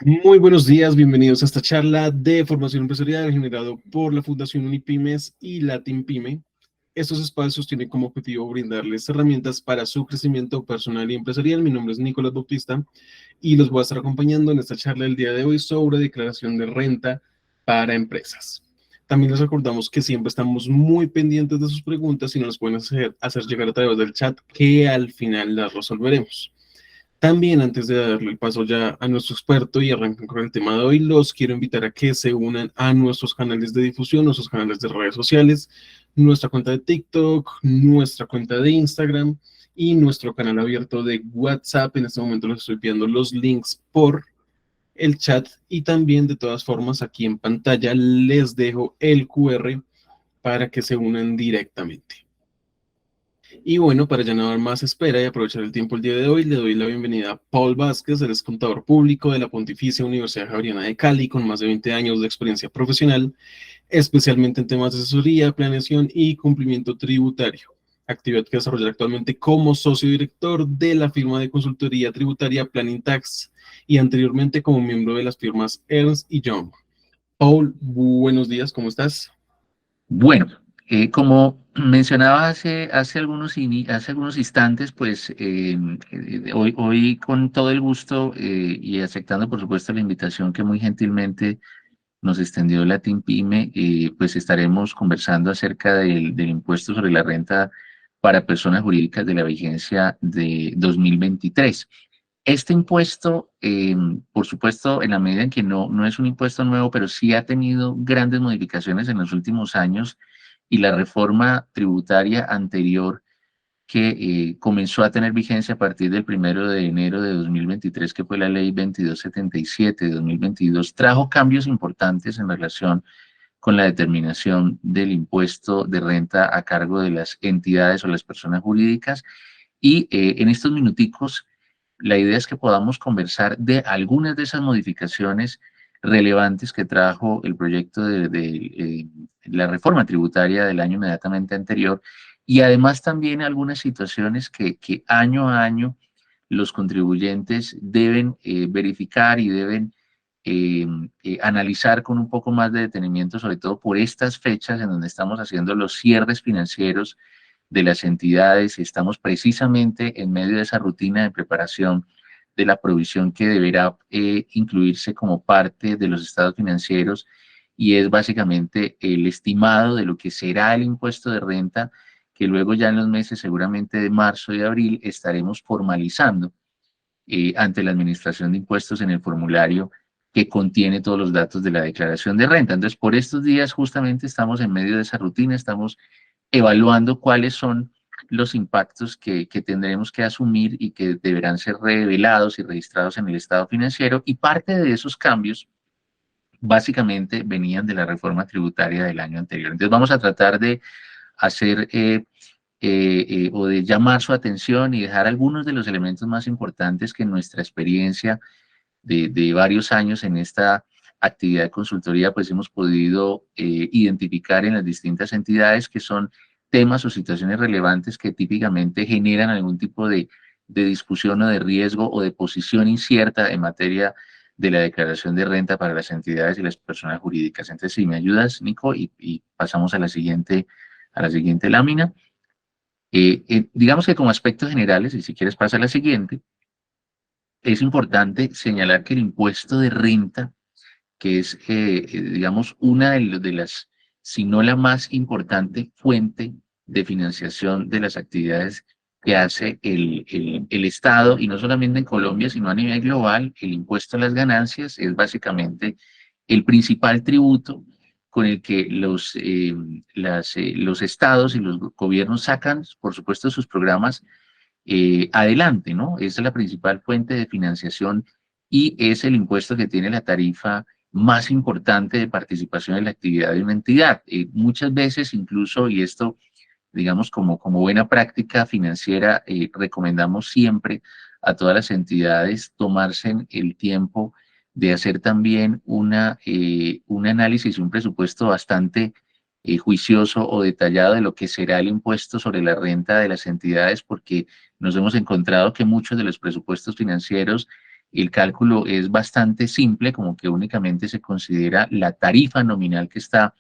Muy buenos días, bienvenidos a esta charla de formación empresarial generado por la Fundación Unipymes y Latin Pyme. Estos espacios tienen como objetivo brindarles herramientas para su crecimiento personal y empresarial. Mi nombre es Nicolás Bautista y los voy a estar acompañando en esta charla del día de hoy sobre declaración de renta para empresas. También les recordamos que siempre estamos muy pendientes de sus preguntas y nos las pueden hacer llegar a través del chat, que al final las resolveremos. También, antes de darle el paso ya a nuestro experto y arrancar con el tema de hoy, los quiero invitar a que se unan a nuestros canales de difusión, nuestros canales de redes sociales, nuestra cuenta de TikTok, nuestra cuenta de Instagram y nuestro canal abierto de WhatsApp. En este momento les estoy pidiendo los links por el chat y también, de todas formas, aquí en pantalla les dejo el QR para que se unan directamente. Y bueno, para ya no dar más espera y aprovechar el tiempo el día de hoy, le doy la bienvenida a Paul Vázquez. Él es contador público de la Pontificia Universidad Javeriana de Cali, con más de 20 años de experiencia profesional, especialmente en temas de asesoría, planeación y cumplimiento tributario. Actividad que desarrolla actualmente como socio director de la firma de consultoría tributaria Planning Tax y anteriormente como miembro de las firmas Ernst y Young. Paul, buenos días, ¿cómo estás? Bueno, como mencionaba hace algunos instantes, pues hoy con todo el gusto y aceptando por supuesto la invitación que muy gentilmente nos extendió la Team Pyme, pues estaremos conversando acerca del impuesto sobre la renta para personas jurídicas de la vigencia de 2023. Este impuesto, por supuesto, en la medida en que no es un impuesto nuevo, pero sí ha tenido grandes modificaciones en los últimos años y la reforma tributaria anterior que comenzó a tener vigencia a partir del 1 de enero de 2023, que fue la ley 2277 de 2022, trajo cambios importantes en relación con la determinación del impuesto de renta a cargo de las entidades o las personas jurídicas. Y en estos minuticos, la idea es que podamos conversar de algunas de esas modificaciones relevantes que trajo el proyecto de la reforma tributaria del año inmediatamente anterior y además también algunas situaciones que año a año los contribuyentes deben verificar y deben analizar con un poco más de detenimiento, sobre todo por estas fechas en donde estamos haciendo los cierres financieros de las entidades y estamos precisamente en medio de esa rutina de preparación de la provisión que deberá incluirse como parte de los estados financieros y es básicamente el estimado de lo que será el impuesto de renta que luego ya en los meses seguramente de marzo y abril estaremos formalizando ante la Administración de Impuestos en el formulario que contiene todos los datos de la declaración de renta. Entonces, por estos días justamente estamos en medio de esa rutina, estamos evaluando cuáles son los impactos que tendremos que asumir y que deberán ser revelados y registrados en el estado financiero. Y parte de esos cambios básicamente venían de la reforma tributaria del año anterior. Entonces vamos a tratar de hacer o de llamar su atención y dejar algunos de los elementos más importantes que en nuestra experiencia de varios años en esta actividad de consultoría, pues hemos podido identificar en las distintas entidades que son temas o situaciones relevantes que típicamente generan algún tipo de discusión o de riesgo o de posición incierta en materia de la declaración de renta para las entidades y las personas jurídicas. Entonces, si me ayudas, Nico, y pasamos a la siguiente lámina. Digamos que como aspectos generales, y si quieres pasa a la siguiente, es importante señalar que el impuesto de renta, que es, digamos, una de las, si no la más importante fuente de financiación de las actividades que hace el Estado, y no solamente en Colombia, sino a nivel global, el impuesto a las ganancias es básicamente el principal tributo con el que los estados y los gobiernos sacan, por supuesto, sus programas adelante, ¿no? Esa es la principal fuente de financiación y es el impuesto que tiene la tarifa más importante de participación en la actividad de una entidad. Muchas veces incluso, y esto digamos como buena práctica financiera, recomendamos siempre a todas las entidades tomarse el tiempo de hacer también un análisis, un presupuesto bastante juicioso o detallado de lo que será el impuesto sobre la renta de las entidades, porque nos hemos encontrado que muchos de los presupuestos financieros el cálculo es bastante simple, como que únicamente se considera la tarifa nominal que está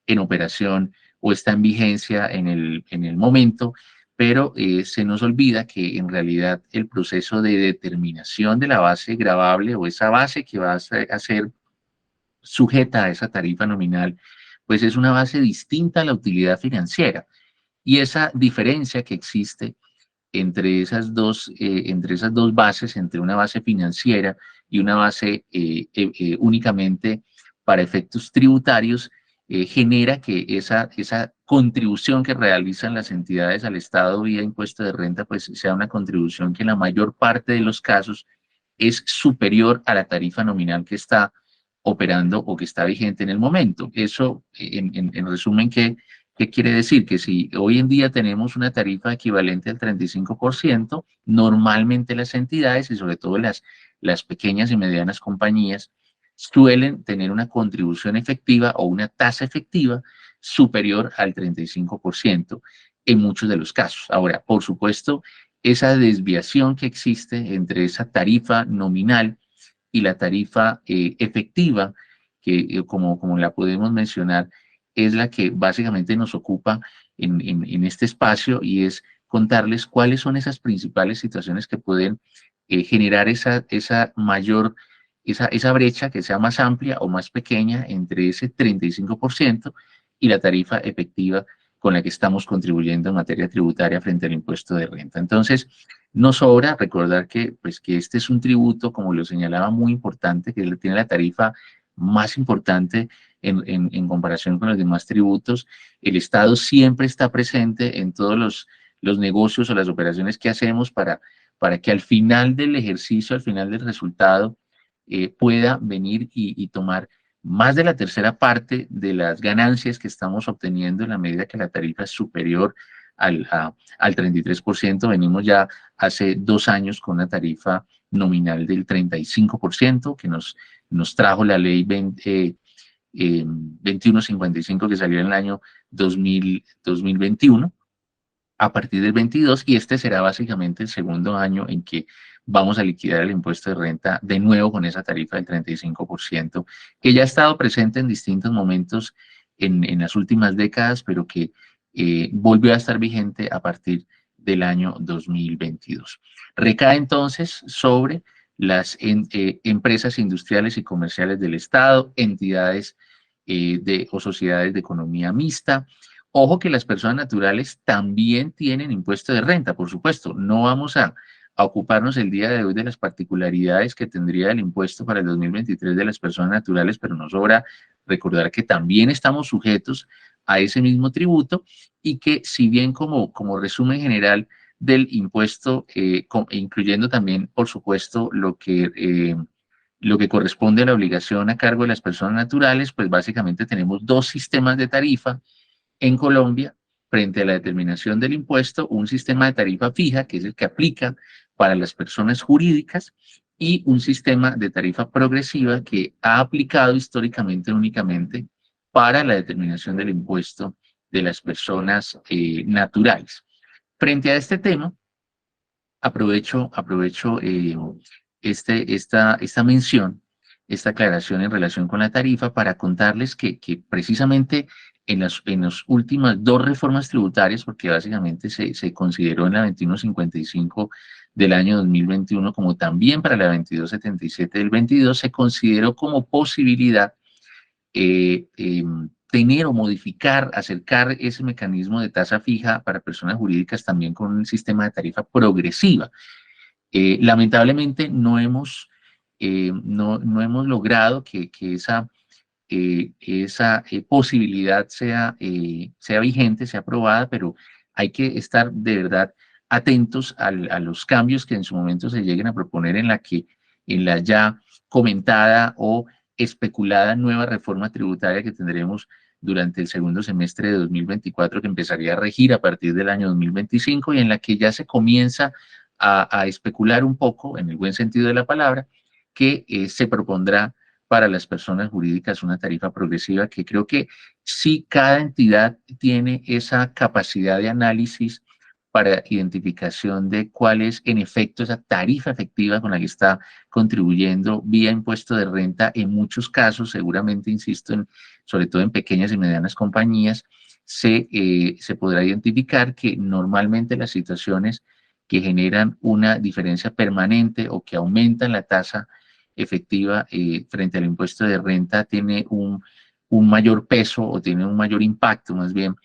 en operación o está en vigencia en el momento, pero se nos olvida que en realidad el proceso de determinación de la base gravable o esa base que va a ser sujeta a esa tarifa nominal, pues es una base distinta a la utilidad financiera. Y esa diferencia que existe entre esas dos bases, entre una base financiera y una base únicamente para efectos tributarios, genera que esa contribución que realizan las entidades al Estado vía impuesto de renta, pues sea una contribución que en la mayor parte de los casos es superior a la tarifa nominal que está operando o que está vigente en el momento. Eso, en resumen, ¿qué quiere decir? Que si hoy en día tenemos una tarifa equivalente al 35%, normalmente las entidades y sobre todo las pequeñas y medianas compañías suelen tener una contribución efectiva o una tasa efectiva superior al 35% en muchos de los casos. Ahora, por supuesto, esa desviación que existe entre esa tarifa nominal y la tarifa efectiva, que como la podemos mencionar, es la que básicamente nos ocupa en este espacio y es contarles cuáles son esas principales situaciones que pueden generar esa mayor, esa brecha que sea más amplia o más pequeña entre ese 35% y la tarifa efectiva con la que estamos contribuyendo en materia tributaria frente al impuesto de renta. Entonces, no sobra recordar pues, que este es un tributo, como lo señalaba, muy importante, que tiene la tarifa más importante en comparación con los demás tributos. El Estado siempre está presente en todos los negocios o las operaciones que hacemos para que al final del ejercicio, al final del resultado, pueda venir y tomar más de la tercera parte de las ganancias que estamos obteniendo en la medida que la tarifa es superior al 33%. Venimos ya hace 2 años con una tarifa nominal del 35% que nos trajo la ley 2155 que salió en el año 2021 a partir del 22 y este será básicamente el segundo año en que vamos a liquidar el impuesto de renta de nuevo con esa tarifa del 35%, que ya ha estado presente en distintos momentos en las últimas décadas, pero que volvió a estar vigente a partir del año 2022. Recae entonces sobre las empresas industriales y comerciales del Estado, entidades o sociedades de economía mixta. Ojo que las personas naturales también tienen impuesto de renta, por supuesto. No vamos a ocuparnos el día de hoy de las particularidades que tendría el impuesto para el 2023 de las personas naturales, pero nos sobra recordar que también estamos sujetos a ese mismo tributo y que si bien como resumen general del impuesto, incluyendo también, por supuesto, lo que corresponde a la obligación a cargo de las personas naturales, pues básicamente tenemos 2 sistemas de tarifa en Colombia frente a la determinación del impuesto, un sistema de tarifa fija, que es el que aplica para las personas jurídicas, y un sistema de tarifa progresiva que ha aplicado históricamente únicamente para la determinación del impuesto de las personas naturales. Frente a este tema, aprovecho esta mención, esta aclaración en relación con la tarifa para contarles que precisamente en las últimas 2 reformas tributarias, porque básicamente se consideró en la 2155 del año 2021 como también para la 2277 del 22, se consideró como posibilidad tener o modificar, acercar ese mecanismo de tasa fija para personas jurídicas también con un sistema de tarifa progresiva. Lamentablemente no hemos logrado que esa posibilidad sea vigente, sea aprobada, pero hay que estar de verdad atentos a los cambios que en su momento se lleguen a proponer en la ya comentada o especulada nueva reforma tributaria que tendremos durante el segundo semestre de 2024, que empezaría a regir a partir del año 2025 y en la que ya se comienza a especular un poco, en el buen sentido de la palabra, que se propondrá para las personas jurídicas una tarifa progresiva que creo que sí cada entidad tiene esa capacidad de análisis para identificación de cuál es en efecto esa tarifa efectiva con la que está contribuyendo vía impuesto de renta. En muchos casos, seguramente, insisto, sobre todo en pequeñas y medianas compañías, se podrá identificar que normalmente las situaciones que generan una diferencia permanente o que aumentan la tasa efectiva frente al impuesto de renta tiene un mayor peso o tiene un mayor impacto más bien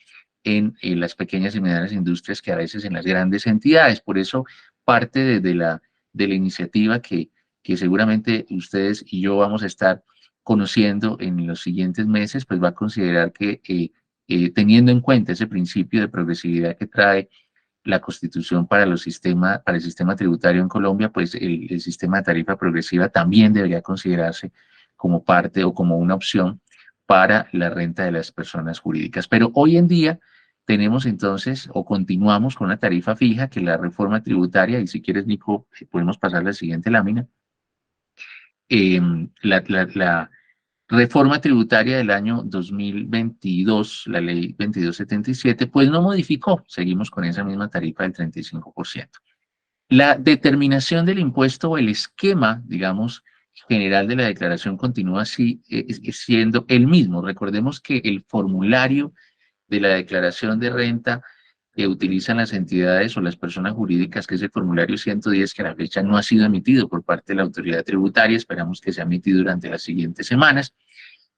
en las pequeñas y medianas industrias que a veces en las grandes entidades. Por eso parte de la iniciativa que seguramente ustedes y yo vamos a estar conociendo en los siguientes meses, pues va a considerar que teniendo en cuenta ese principio de progresividad que trae la Constitución para para el sistema tributario en Colombia, pues el sistema de tarifa progresiva también debería considerarse como parte o como una opción para la renta de las personas jurídicas. Pero hoy en día tenemos entonces o continuamos con una tarifa fija que la reforma tributaria, y si quieres, Nico, podemos pasar a la siguiente lámina. La reforma tributaria del año 2022, la ley 2277, pues no modificó, seguimos con esa misma tarifa del 35%. La determinación del impuesto o el esquema, digamos, general de la declaración continúa así siendo el mismo. Recordemos que el formulario de la declaración de renta que utilizan las entidades o las personas jurídicas, que es el formulario 110, que a la fecha no ha sido emitido por parte de la autoridad tributaria, esperamos que sea emitido durante las siguientes semanas,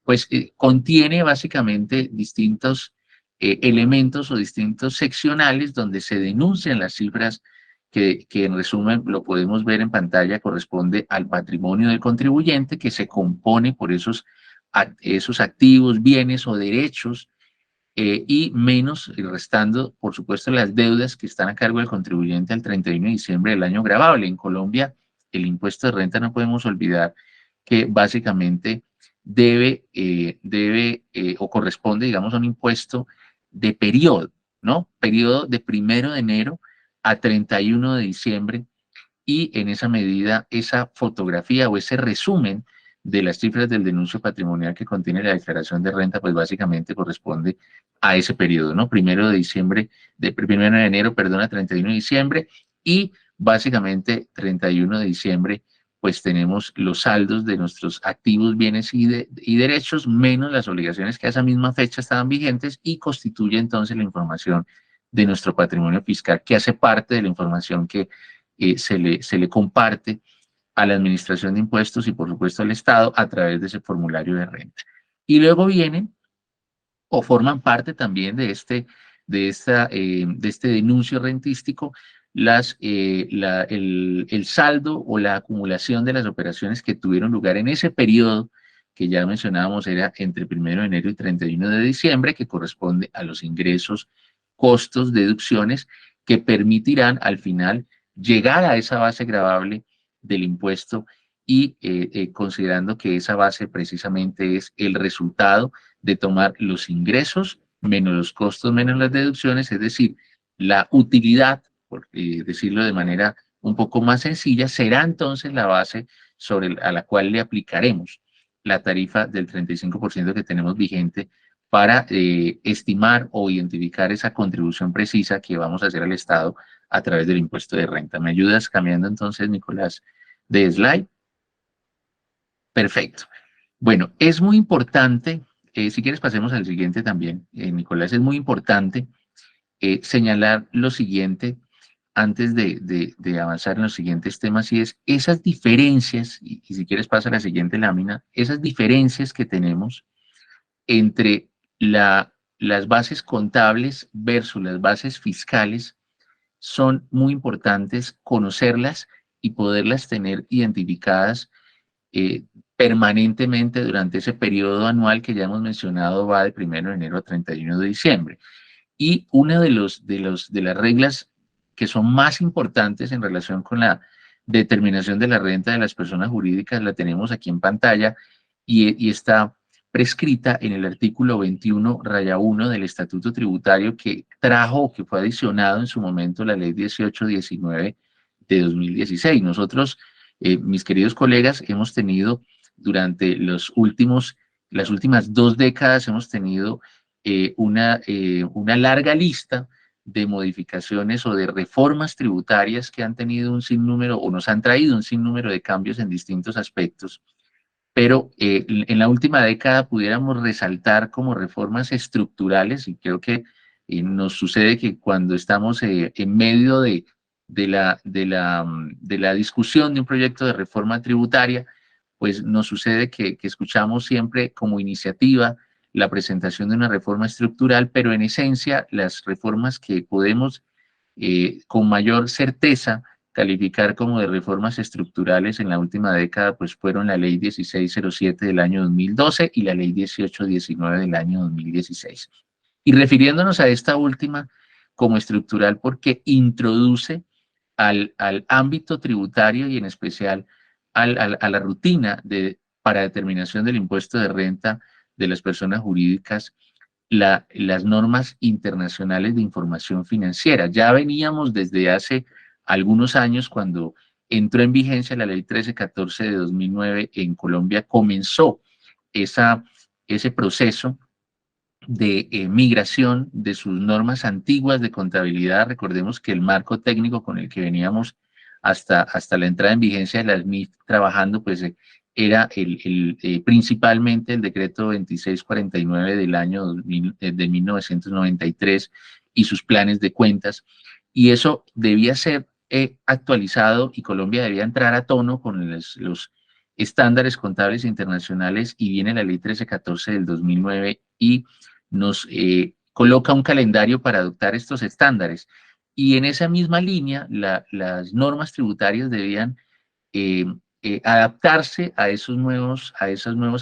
pues contiene básicamente distintos elementos o distintos seccionales donde se denuncian las cifras que en resumen lo podemos ver en pantalla, corresponde al patrimonio del contribuyente que se compone por esos activos, bienes o derechos y menos, y restando, por supuesto, las deudas que están a cargo del contribuyente al 31 de diciembre del año gravable. En Colombia, el impuesto de renta no podemos olvidar que básicamente debe o corresponde, digamos, a un impuesto de periodo, ¿no? Periodo de 1 de enero a 31 de diciembre, y en esa medida esa fotografía o ese resumen de las cifras del denuncio patrimonial que contiene la declaración de renta, pues básicamente corresponde a ese periodo, ¿no? 1 de diciembre, de 1 de enero, perdón, a 31 de diciembre, y básicamente 31 de diciembre, pues tenemos los saldos de nuestros activos, bienes y derechos, menos las obligaciones que a esa misma fecha estaban vigentes, y constituye entonces la información de nuestro patrimonio fiscal, que hace parte de la información que se le comparte a la Administración de Impuestos y por supuesto al Estado a través de ese formulario de renta. Y luego vienen o forman parte también de este denuncio rentístico el saldo o la acumulación de las operaciones que tuvieron lugar en ese periodo que ya mencionábamos, era entre 1 de enero y 31 de diciembre, que corresponde a los ingresos, costos, deducciones que permitirán al final llegar a esa base gravable del impuesto, y considerando que esa base precisamente es el resultado de tomar los ingresos menos los costos menos las deducciones, es decir, la utilidad, por decirlo de manera un poco más sencilla, será entonces la base a la cual le aplicaremos la tarifa del 35% que tenemos vigente para estimar o identificar esa contribución precisa que vamos a hacer al Estado a través del impuesto de renta. ¿Me ayudas cambiando entonces, Nicolás, de slide? Perfecto. Bueno, es muy importante, si quieres pasemos al siguiente también, Nicolás, es muy importante señalar lo siguiente antes de avanzar en los siguientes temas, y es esas diferencias, y si quieres pasa a la siguiente lámina, esas diferencias que tenemos entre las bases contables versus las bases fiscales. Son muy importantes conocerlas y poderlas tener identificadas permanentemente durante ese periodo anual que ya hemos mencionado, va de 1 de enero a 31 de diciembre. Y una de las reglas que son más importantes en relación con la determinación de la renta de las personas jurídicas la tenemos aquí en pantalla, y está prescrita en el artículo 21-1 del Estatuto Tributario, que trajo, que fue adicionado en su momento la ley 1819 de 2016. Nosotros, mis queridos colegas, hemos tenido durante las últimas 2 décadas, hemos tenido una larga lista de modificaciones o de reformas tributarias que han tenido un sinnúmero o nos han traído un sinnúmero de cambios en distintos aspectos, pero en la última década pudiéramos resaltar como reformas estructurales, y creo que nos sucede que cuando estamos en medio de la discusión de un proyecto de reforma tributaria, pues nos sucede que escuchamos siempre como iniciativa la presentación de una reforma estructural, pero en esencia las reformas que podemos con mayor certeza calificar como de reformas estructurales en la última década, pues fueron la ley 1607 del año 2012 y la ley 1819 del año 2016. Y refiriéndonos a esta última como estructural porque introduce al ámbito tributario y en especial a la rutina para determinación del impuesto de renta de las personas jurídicas las normas internacionales de información financiera. Ya veníamos desde hace algunos años cuando entró en vigencia la ley 1314 de 2009 en Colombia, comenzó ese proceso de migración de sus normas antiguas de contabilidad. Recordemos que el marco técnico con el que veníamos hasta la entrada en vigencia de las MIF trabajando, pues era principalmente el decreto 2649 del año 2000, de 1993 y sus planes de cuentas, y eso debía ser actualizado y Colombia debía entrar a tono con los estándares contables internacionales, y viene la ley 1314 del 2009 y nos coloca un calendario para adoptar estos estándares. Y en esa misma línea, las normas tributarias debían eh, adaptarse a esos nuevos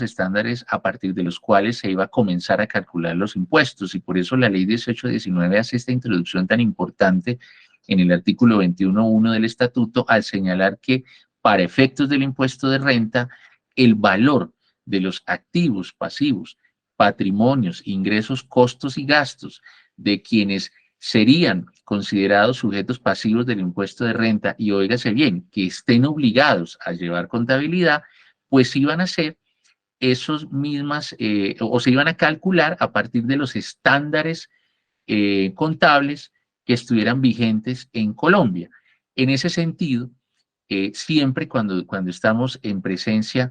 estándares a partir de los cuales se iba a comenzar a calcular los impuestos. Y por eso la ley 1819 hace esta introducción tan importante en el artículo 21.1 del estatuto al señalar que para efectos del impuesto de renta, el valor de los activos, pasivos, patrimonios, ingresos, costos y gastos de quienes serían considerados sujetos pasivos del impuesto de renta, y óigase bien, que estén obligados a llevar contabilidad, pues iban a ser esos mismas, o se iban a calcular a partir de los estándares contables que estuvieran vigentes en Colombia. En ese sentido, siempre cuando estamos en presencia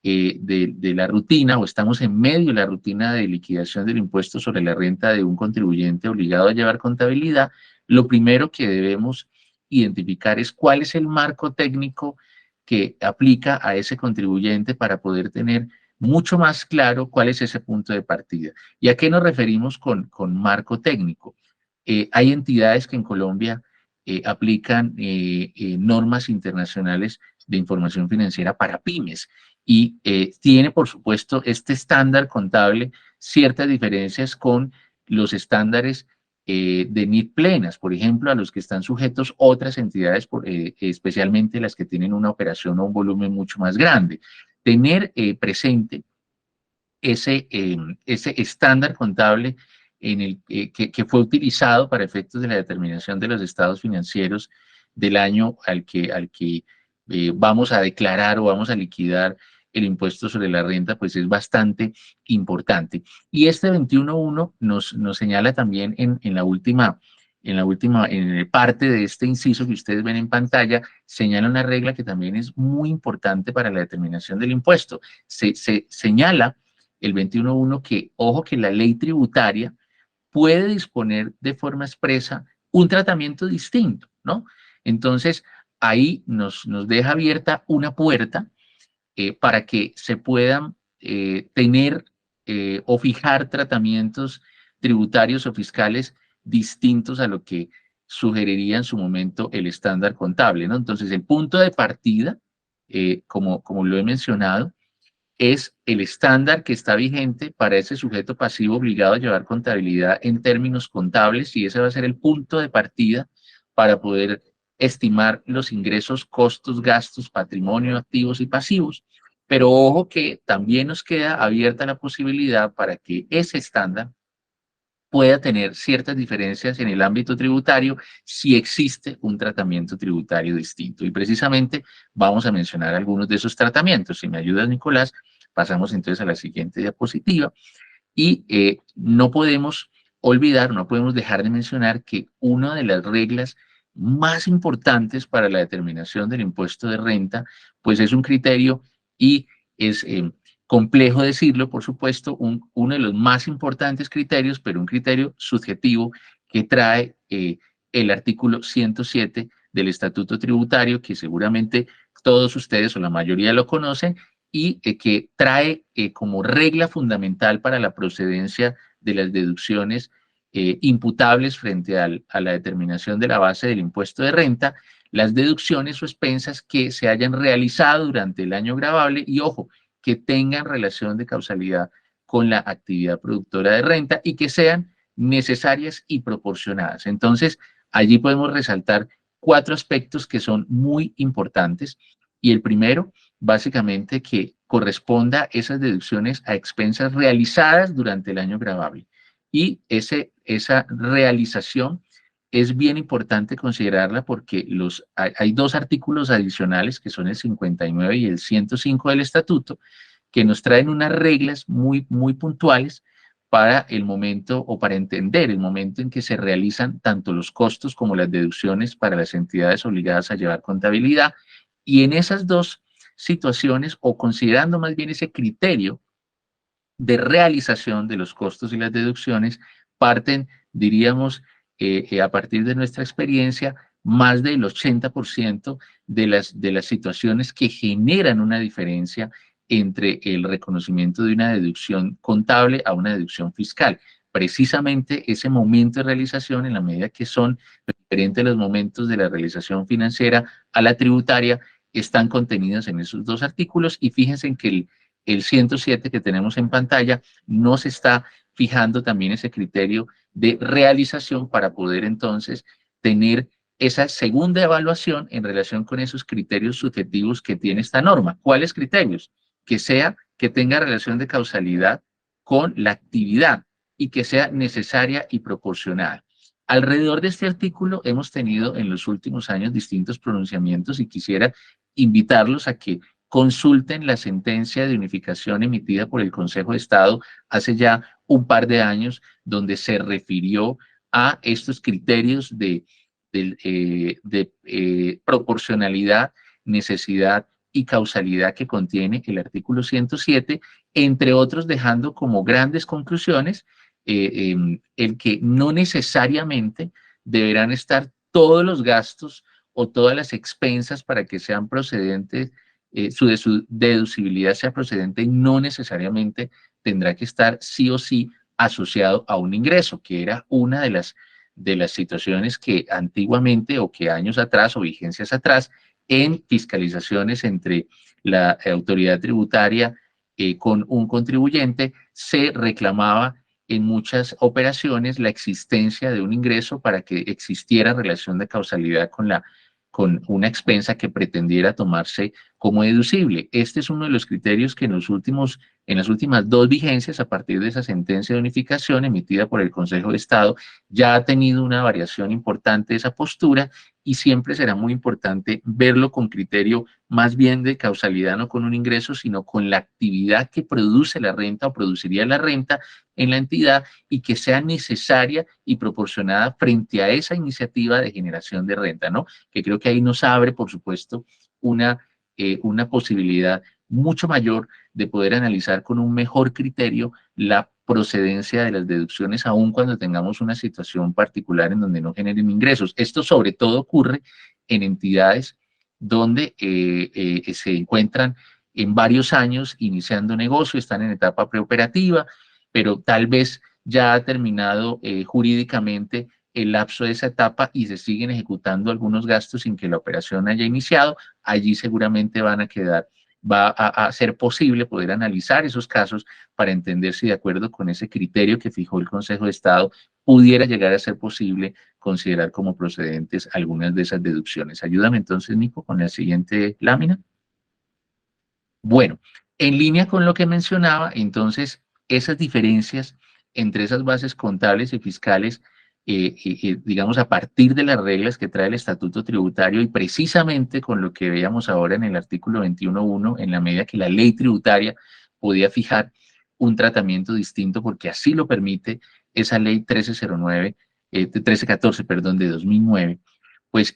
de la rutina o estamos en medio de la rutina de liquidación del impuesto sobre la renta de un contribuyente obligado a llevar contabilidad, lo primero que debemos identificar es cuál es el marco técnico que aplica a ese contribuyente para poder tener mucho más claro cuál es ese punto de partida. ¿Y a qué nos referimos con marco técnico? Hay entidades que en Colombia aplican normas internacionales de información financiera para pymes, y tiene, por supuesto, este estándar contable ciertas diferencias con los estándares de NIF plenas, por ejemplo, a los que están sujetos otras entidades, especialmente las que tienen una operación o un volumen mucho más grande. Tener presente ese estándar contable que fue utilizado para efectos de la determinación de los estados financieros del año al que vamos a declarar o vamos a liquidar el impuesto sobre la renta, pues es bastante importante. Y este 21.1 nos señala también en la última parte de este inciso que ustedes ven en pantalla, señala una regla que también es muy importante para la determinación del impuesto. Se señala el 21.1 que, ojo, que la ley tributaria puede disponer de forma expresa un tratamiento distinto, ¿no? Entonces, ahí nos deja abierta una puerta para que se puedan tener o fijar tratamientos tributarios o fiscales distintos a lo que sugeriría en su momento el estándar contable, ¿no? Entonces, el punto de partida, como lo he mencionado, es el estándar que está vigente para ese sujeto pasivo obligado a llevar contabilidad en términos contables, y ese va a ser el punto de partida para poder estimar los ingresos, costos, gastos, patrimonio, activos y pasivos. Pero ojo que también nos queda abierta la posibilidad para que ese estándar pueda tener ciertas diferencias en el ámbito tributario si existe un tratamiento tributario distinto. Y precisamente vamos a mencionar algunos de esos tratamientos. Si me ayudas, Nicolás, pasamos entonces a la siguiente diapositiva. Y no podemos olvidar, no podemos dejar de mencionar que una de las reglas más importantes para la determinación del impuesto de renta, pues es un criterio y es complejo decirlo, por supuesto, uno de los más importantes criterios, pero un criterio subjetivo que trae el artículo 107 del Estatuto Tributario, que seguramente todos ustedes o la mayoría lo conocen, y que trae como regla fundamental para la procedencia de las deducciones imputables frente a la determinación de la base del impuesto de renta, las deducciones o expensas que se hayan realizado durante el año gravable y, ojo, que tengan relación de causalidad con la actividad productora de renta y que sean necesarias y proporcionadas. Entonces, allí podemos resaltar 4 aspectos que son muy importantes. Y el primero, básicamente, que corresponda esas deducciones a expensas realizadas durante el año gravable. Y esa realización es bien importante considerarla porque hay 2 artículos adicionales que son el 59 y el 105 del estatuto que nos traen unas reglas muy, muy puntuales para el momento o para entender el momento en que se realizan tanto los costos como las deducciones para las entidades obligadas a llevar contabilidad. Y en esas 2 situaciones, o considerando más bien ese criterio de realización de los costos y las deducciones, parten, diríamos, a partir de nuestra experiencia, más del 80% de las situaciones que generan una diferencia entre el reconocimiento de una deducción contable a una deducción fiscal. Precisamente ese momento de realización, en la medida que son diferentes los momentos de la realización financiera a la tributaria, están contenidos en esos 2 artículos y fíjense en que el 107 que tenemos en pantalla nos está fijando también ese criterio de realización para poder entonces tener esa segunda evaluación en relación con esos criterios subjetivos que tiene esta norma. ¿Cuáles criterios? Que tenga relación de causalidad con la actividad y que sea necesaria y proporcionada. Alrededor de este artículo hemos tenido en los últimos años distintos pronunciamientos y quisiera invitarlos a que consulten la sentencia de unificación emitida por el Consejo de Estado hace ya un par de años, donde se refirió a estos criterios de proporcionalidad, necesidad y causalidad que contiene el artículo 107, entre otros dejando como grandes conclusiones el que no necesariamente deberán estar todos los gastos o todas las expensas para que sean procedentes, su deducibilidad sea procedente y no necesariamente tendrá que estar sí o sí asociado a un ingreso, que era una de las situaciones que antiguamente o que años atrás o vigencias atrás en fiscalizaciones entre la autoridad tributaria con un contribuyente se reclamaba en muchas operaciones la existencia de un ingreso para que existiera relación de causalidad con una expensa que pretendiera tomarse como deducible. Este es uno de los criterios que en las últimas 2 vigencias, a partir de esa sentencia de unificación emitida por el Consejo de Estado, ya ha tenido una variación importante de esa postura y siempre será muy importante verlo con criterio más bien de causalidad, no con un ingreso, sino con la actividad que produce la renta o produciría la renta en la entidad y que sea necesaria y proporcionada frente a esa iniciativa de generación de renta, ¿no? Que creo que ahí nos abre, por supuesto, una posibilidad mucho mayor de poder analizar con un mejor criterio la procedencia de las deducciones, aun cuando tengamos una situación particular en donde no generen ingresos. Esto sobre todo ocurre en entidades donde se encuentran en varios años iniciando negocio, están en etapa preoperativa, pero tal vez ya ha terminado jurídicamente el lapso de esa etapa y se siguen ejecutando algunos gastos sin que la operación haya iniciado. Allí seguramente va a ser posible poder analizar esos casos para entender si de acuerdo con ese criterio que fijó el Consejo de Estado pudiera llegar a ser posible considerar como procedentes algunas de esas deducciones. Ayúdame entonces, Nico, con la siguiente lámina. Bueno, en línea con lo que mencionaba, entonces, esas diferencias entre esas bases contables y fiscales, digamos, a partir de las reglas que trae el Estatuto Tributario y precisamente con lo que veíamos ahora en el artículo 21.1, en la medida que la ley tributaria podía fijar un tratamiento distinto porque así lo permite esa ley 1309, 1314, perdón, de 2009, pues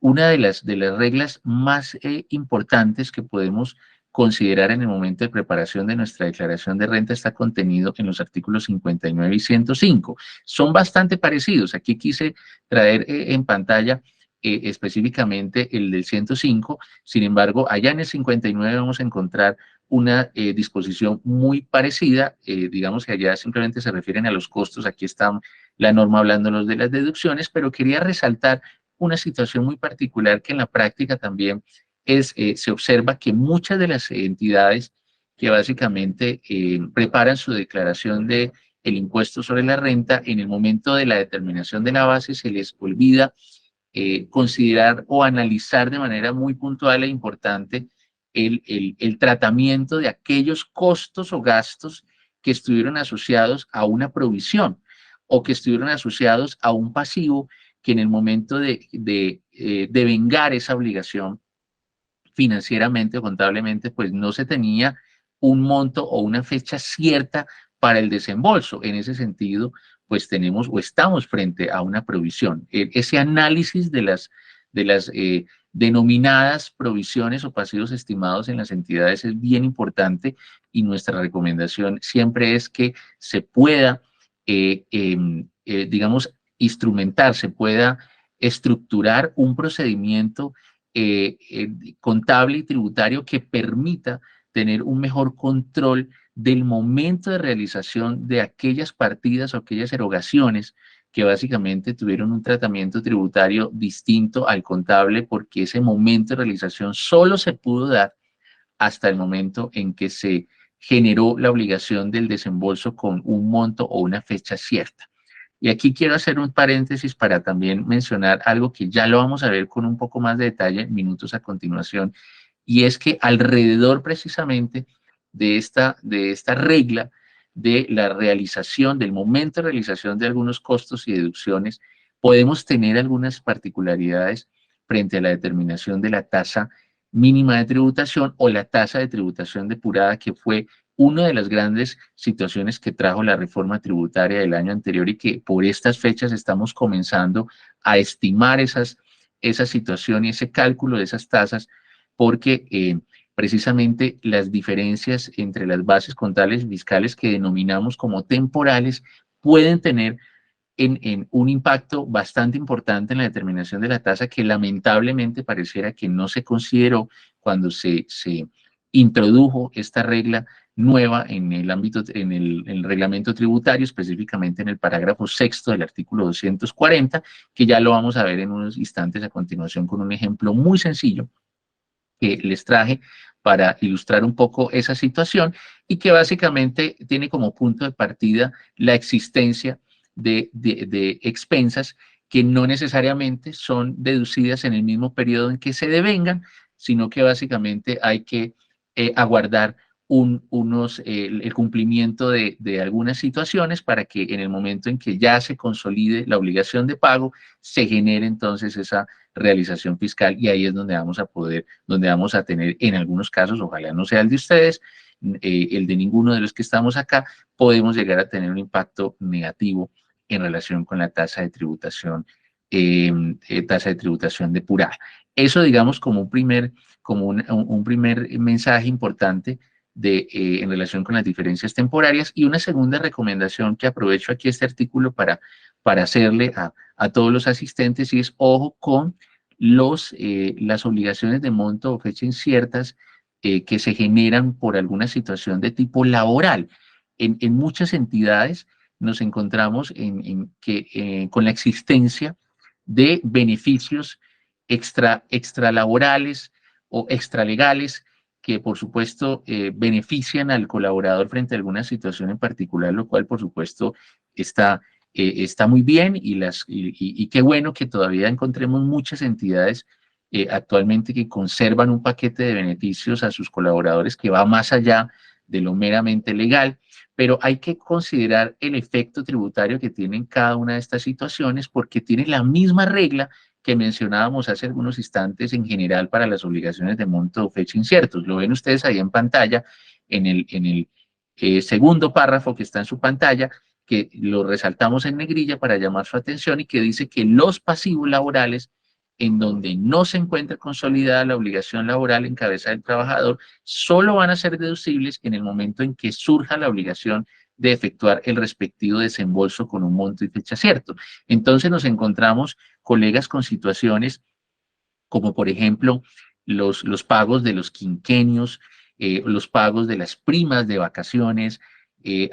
una de las reglas más importantes que podemos considerar en el momento de preparación de nuestra declaración de renta está contenido en los artículos 59 y 105. Son bastante parecidos. Aquí quise traer en pantalla específicamente el del 105. Sin embargo, allá en el 59 vamos a encontrar una disposición muy parecida. Digamos que allá simplemente se refieren a los costos. Aquí está la norma hablándonos de las deducciones, pero quería resaltar una situación muy particular que en la práctica también se observa que muchas de las entidades que básicamente preparan su declaración de el impuesto sobre la renta, en el momento de la determinación de la base se les olvida considerar o analizar de manera muy puntual e importante el tratamiento de aquellos costos o gastos que estuvieron asociados a una provisión o que estuvieron asociados a un pasivo que en el momento de vengar esa obligación financieramente o contablemente, pues no se tenía un monto o una fecha cierta para el desembolso. En ese sentido, pues tenemos o estamos frente a una provisión. Ese análisis de las denominadas provisiones o pasivos estimados en las entidades es bien importante y nuestra recomendación siempre es que se pueda, digamos, instrumentar, se pueda estructurar un procedimiento contable y tributario que permita tener un mejor control del momento de realización de aquellas partidas o aquellas erogaciones que básicamente tuvieron un tratamiento tributario distinto al contable porque ese momento de realización solo se pudo dar hasta el momento en que se generó la obligación del desembolso con un monto o una fecha cierta. Y aquí quiero hacer un paréntesis para también mencionar algo que ya lo vamos a ver con un poco más de detalle minutos a continuación, y es que alrededor precisamente de esta regla de la realización, del momento de realización de algunos costos y deducciones, podemos tener algunas particularidades frente a la determinación de la tasa mínima de tributación o la tasa de tributación depurada, que fue una de las grandes situaciones que trajo la reforma tributaria del año anterior y que por estas fechas estamos comenzando a estimar esa situación y ese cálculo de esas tasas porque precisamente las diferencias entre las bases contables y fiscales que denominamos como temporales pueden tener en un impacto bastante importante en la determinación de la tasa que lamentablemente pareciera que no se consideró cuando se introdujo esta regla nueva en el ámbito, en el reglamento tributario, específicamente en el parágrafo sexto del artículo 240, que ya lo vamos a ver en unos instantes a continuación con un ejemplo muy sencillo que les traje para ilustrar un poco esa situación y que básicamente tiene como punto de partida la existencia de expensas que no necesariamente son deducidas en el mismo periodo en que se devengan, sino que básicamente hay que aguardar el cumplimiento de algunas situaciones para que en el momento en que ya se consolide la obligación de pago, se genere entonces esa realización fiscal y ahí es donde vamos a poder, donde vamos a tener en algunos casos, ojalá no sea el de ustedes, el de ninguno de los que estamos acá, podemos llegar a tener un impacto negativo en relación con la tasa de tributación depurada. Eso, digamos, como un primer mensaje importante en relación con las diferencias temporarias. Y una segunda recomendación que aprovecho aquí este artículo para hacerle a todos los asistentes y es ojo con las obligaciones de monto o fecha inciertas que se generan por alguna situación de tipo laboral. En muchas entidades nos encontramos con la existencia de beneficios extralaborales o extralegales que por supuesto benefician al colaborador frente a alguna situación en particular, lo cual por supuesto está muy bien y qué bueno que todavía encontremos muchas entidades actualmente que conservan un paquete de beneficios a sus colaboradores que va más allá de lo meramente legal, pero hay que considerar el efecto tributario que tienen cada una de estas situaciones porque tiene la misma regla que mencionábamos hace algunos instantes en general para las obligaciones de monto o fecha inciertos. Lo ven ustedes ahí en pantalla, en el segundo párrafo que está en su pantalla, que lo resaltamos en negrilla para llamar su atención y que dice que los pasivos laborales en donde no se encuentra consolidada la obligación laboral en cabeza del trabajador, solo van a ser deducibles en el momento en que surja la obligación de efectuar el respectivo desembolso con un monto y fecha cierto. Entonces nos encontramos, colegas, con situaciones como por ejemplo los pagos de los quinquenios, los pagos de las primas de vacaciones,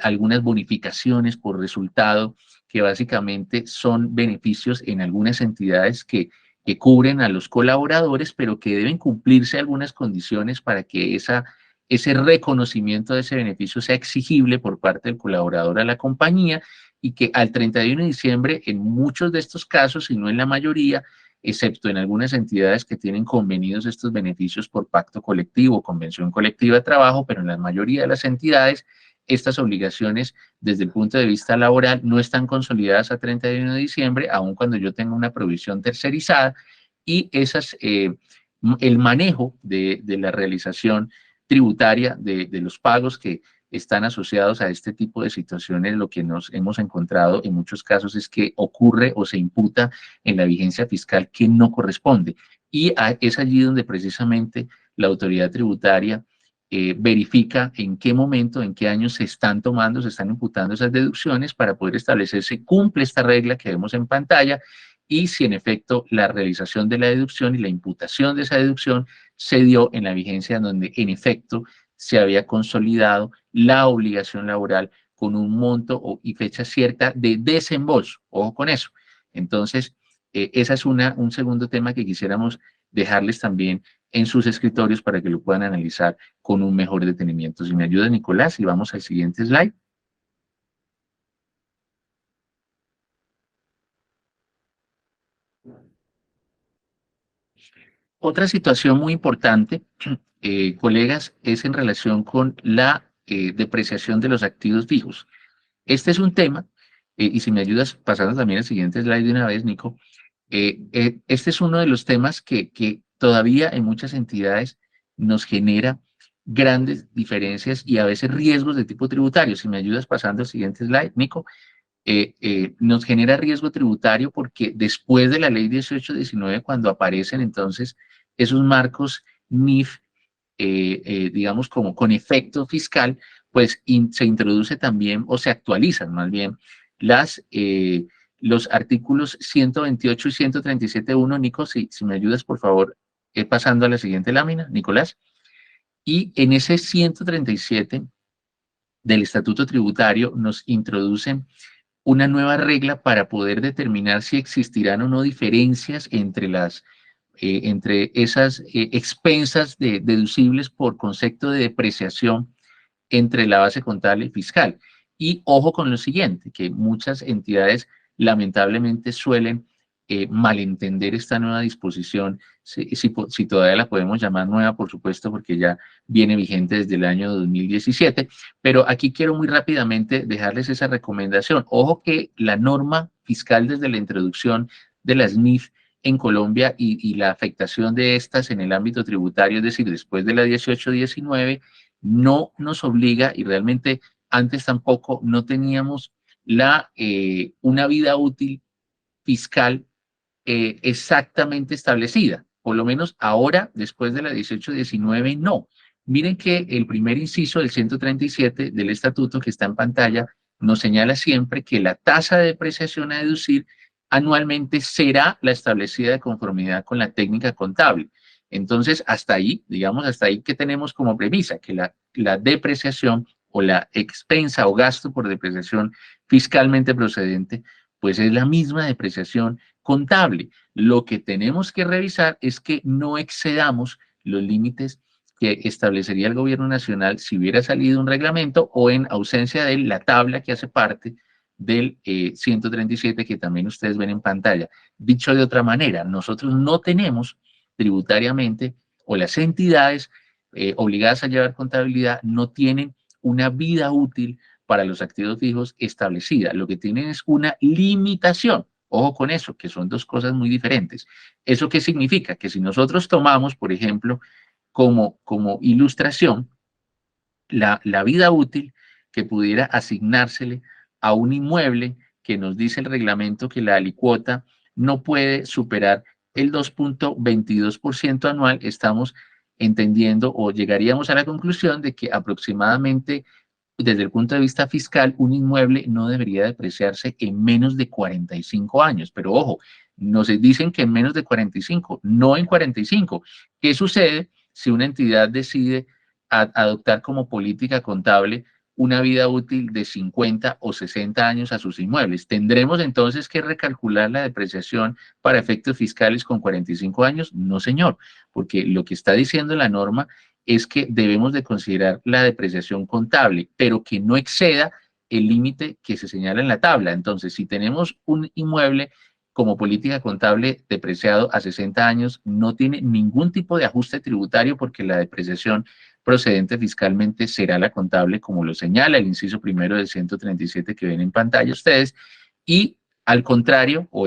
algunas bonificaciones por resultado, que básicamente son beneficios en algunas entidades que cubren a los colaboradores, pero que deben cumplirse algunas condiciones para que ese reconocimiento de ese beneficio sea exigible por parte del colaborador a la compañía y que al 31 de diciembre, en muchos de estos casos, y no en la mayoría, excepto en algunas entidades que tienen convenidos estos beneficios por pacto colectivo o convención colectiva de trabajo, pero en la mayoría de las entidades estas obligaciones desde el punto de vista laboral no están consolidadas a 31 de diciembre, aun cuando yo tenga una provisión tercerizada, y el manejo de la realización tributaria de los pagos que están asociados a este tipo de situaciones, lo que nos hemos encontrado en muchos casos es que ocurre o se imputa en la vigencia fiscal que no corresponde. Y es allí donde precisamente la autoridad tributaria verifica en qué momento, en qué año se están tomando, se están imputando esas deducciones para poder establecer si cumple esta regla que vemos en pantalla y si en efecto la realización de la deducción y la imputación de esa deducción se dio en la vigencia donde en efecto se había consolidado la obligación laboral con un monto y fecha cierta de desembolso. Ojo con eso. Entonces, ese es un segundo tema que quisiéramos dejarles también en sus escritorios para que lo puedan analizar con un mejor detenimiento. Si me ayuda, Nicolás, y vamos al siguiente slide. Otra situación muy importante, colegas, es en relación con la depreciación de los activos fijos. Este es un tema, y si me ayudas pasando también al siguiente slide de una vez, Nico, este es uno de los temas que todavía en muchas entidades nos genera grandes diferencias y a veces riesgos de tipo tributario. Si me ayudas pasando al siguiente slide, Nico, nos genera riesgo tributario porque después de la ley 1819, cuando aparecen entonces esos marcos NIF, digamos como con efecto fiscal, pues se introduce también o se actualizan más bien los artículos 128 y 137.1. Nico, si me ayudas por favor, pasando a la siguiente lámina, Nicolás. Y en ese 137 del Estatuto Tributario nos introducen una nueva regla para poder determinar si existirán o no diferencias entre esas expensas deducibles por concepto de depreciación entre la base contable y fiscal. Y ojo con lo siguiente, que muchas entidades lamentablemente suelen malentender esta nueva disposición, si todavía la podemos llamar nueva, por supuesto, porque ya viene vigente desde el año 2017, pero aquí quiero muy rápidamente dejarles esa recomendación. Ojo que la norma fiscal desde la introducción de las NIF en Colombia y la afectación de estas en el ámbito tributario, es decir, después de la 1819, no nos obliga, y realmente antes tampoco no teníamos una vida útil fiscal exactamente establecida. Por lo menos ahora, después de la 1819, no. Miren que el primer inciso del 137 del estatuto que está en pantalla nos señala siempre que la tasa de depreciación a deducir anualmente será la establecida de conformidad con la técnica contable. Entonces, hasta ahí, digamos, hasta ahí que tenemos como premisa, que la depreciación o la expensa o gasto por depreciación fiscalmente procedente, pues es la misma depreciación contable. Lo que tenemos que revisar es que no excedamos los límites que establecería el gobierno nacional si hubiera salido un reglamento o en ausencia de la tabla que hace parte del 137 que también ustedes ven en pantalla. Dicho de otra manera, nosotros no tenemos tributariamente o las entidades obligadas a llevar contabilidad no tienen una vida útil para los activos fijos establecida. Lo que tienen es una limitación. Ojo con eso, que son dos cosas muy diferentes. ¿Eso qué significa? Que si nosotros tomamos, por ejemplo, como ilustración, la vida útil que pudiera asignársele a un inmueble que nos dice el reglamento que la alicuota no puede superar el 2.22% anual, estamos entendiendo o llegaríamos a la conclusión de que aproximadamente desde el punto de vista fiscal, un inmueble no debería depreciarse en menos de 45 años. Pero ojo, nos dicen que en menos de 45, no en 45. ¿Qué sucede si una entidad decide adoptar como política contable una vida útil de 50 o 60 años a sus inmuebles? ¿Tendremos entonces que recalcular la depreciación para efectos fiscales con 45 años? No, señor, porque lo que está diciendo la norma es que debemos de considerar la depreciación contable, pero que no exceda el límite que se señala en la tabla. Entonces, si tenemos un inmueble como política contable depreciado a 60 años, no tiene ningún tipo de ajuste tributario porque la depreciación procedente fiscalmente será la contable, como lo señala el inciso primero del 137 que ven en pantalla ustedes, y al contrario, o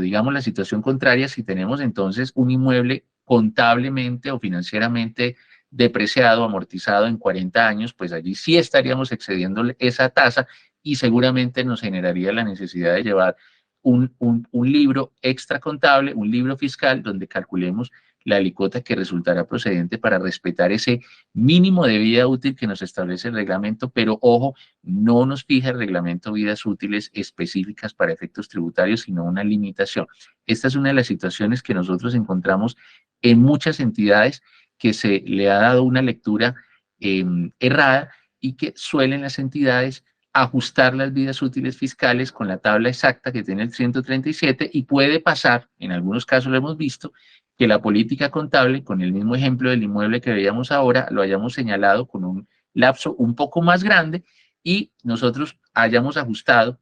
digamos la situación contraria, si tenemos entonces un inmueble contablemente o financieramente depreciado, amortizado en 40 años, pues allí sí estaríamos excediendo esa tasa y seguramente nos generaría la necesidad de llevar un libro extra contable, un libro fiscal, donde calculemos la alícuota que resultará procedente para respetar ese mínimo de vida útil que nos establece el reglamento, pero ojo, no nos fija el reglamento vidas útiles específicas para efectos tributarios, sino una limitación. Esta es una de las situaciones que nosotros encontramos en muchas entidades que se le ha dado una lectura errada y que suelen las entidades ajustar las vidas útiles fiscales con la tabla exacta que tiene el 137 y puede pasar, en algunos casos lo hemos visto, que la política contable, con el mismo ejemplo del inmueble que veíamos ahora, lo hayamos señalado con un lapso un poco más grande y nosotros hayamos ajustado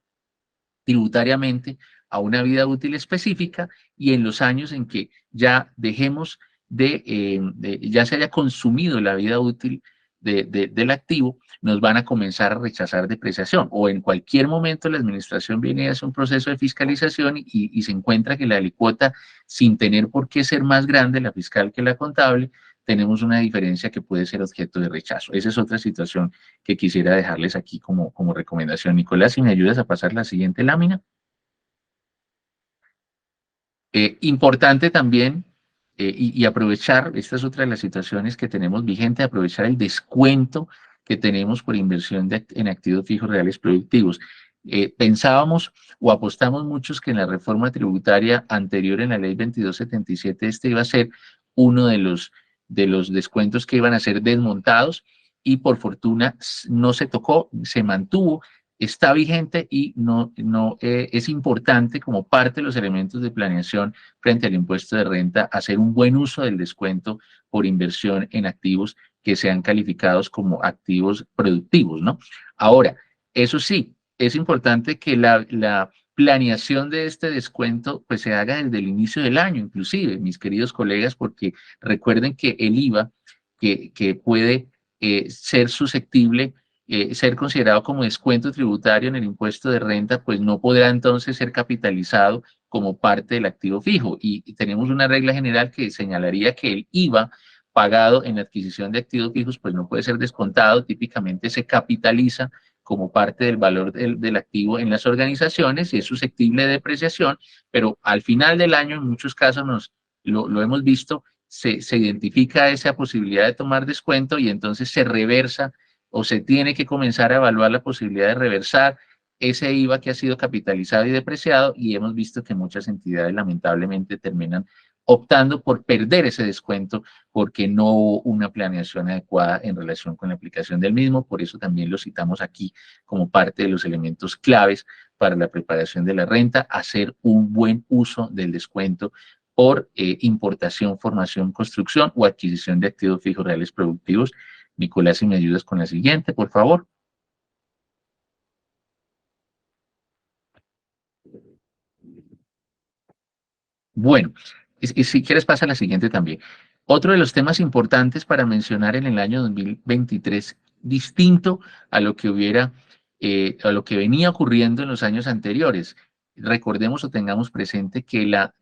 tributariamente a una vida útil específica y en los años en que ya dejemos ya se haya consumido la vida útil del activo, nos van a comenzar a rechazar depreciación o en cualquier momento la administración viene y hace un proceso de fiscalización y se encuentra que la alicuota, sin tener por qué ser más grande la fiscal que la contable, tenemos una diferencia que puede ser objeto de rechazo. Esa es otra situación que quisiera dejarles aquí como recomendación. Nicolás, si me ayudas a pasar la siguiente lámina. Importante también, y aprovechar, esta es otra de las situaciones que tenemos vigente, aprovechar el descuento que tenemos por inversión en activos fijos reales productivos. Pensábamos o apostamos muchos que en la reforma tributaria anterior en la ley 2277 este iba a ser uno de los descuentos que iban a ser desmontados y por fortuna no se tocó, se mantuvo, está vigente y es importante como parte de los elementos de planeación frente al impuesto de renta hacer un buen uso del descuento por inversión en activos que sean calificados como activos productivos, ¿no? Ahora, eso sí, es importante que la planeación de este descuento pues se haga desde el inicio del año, inclusive, mis queridos colegas, porque recuerden que el IVA que puede ser susceptible ser considerado como descuento tributario en el impuesto de renta, pues no podrá entonces ser capitalizado como parte del activo fijo. Y tenemos una regla general que señalaría que el IVA pagado en la adquisición de activos fijos, pues no puede ser descontado, típicamente se capitaliza como parte del valor del activo en las organizaciones y es susceptible de depreciación, pero al final del año, en muchos casos lo hemos visto, se identifica esa posibilidad de tomar descuento y entonces se reversa o se tiene que comenzar a evaluar la posibilidad de reversar ese IVA que ha sido capitalizado y depreciado y hemos visto que muchas entidades lamentablemente terminan optando por perder ese descuento porque no hubo una planeación adecuada en relación con la aplicación del mismo. Por eso también lo citamos aquí como parte de los elementos claves para la preparación de la renta, hacer un buen uso del descuento por importación, formación, construcción o adquisición de activos fijos reales productivos. Nicolás, si me ayudas con la siguiente, por favor. Bueno, y si quieres pasa a la siguiente también. Otro de los temas importantes para mencionar en el año 2023, distinto a lo que a lo que venía ocurriendo en los años anteriores. Recordemos o tengamos presente que la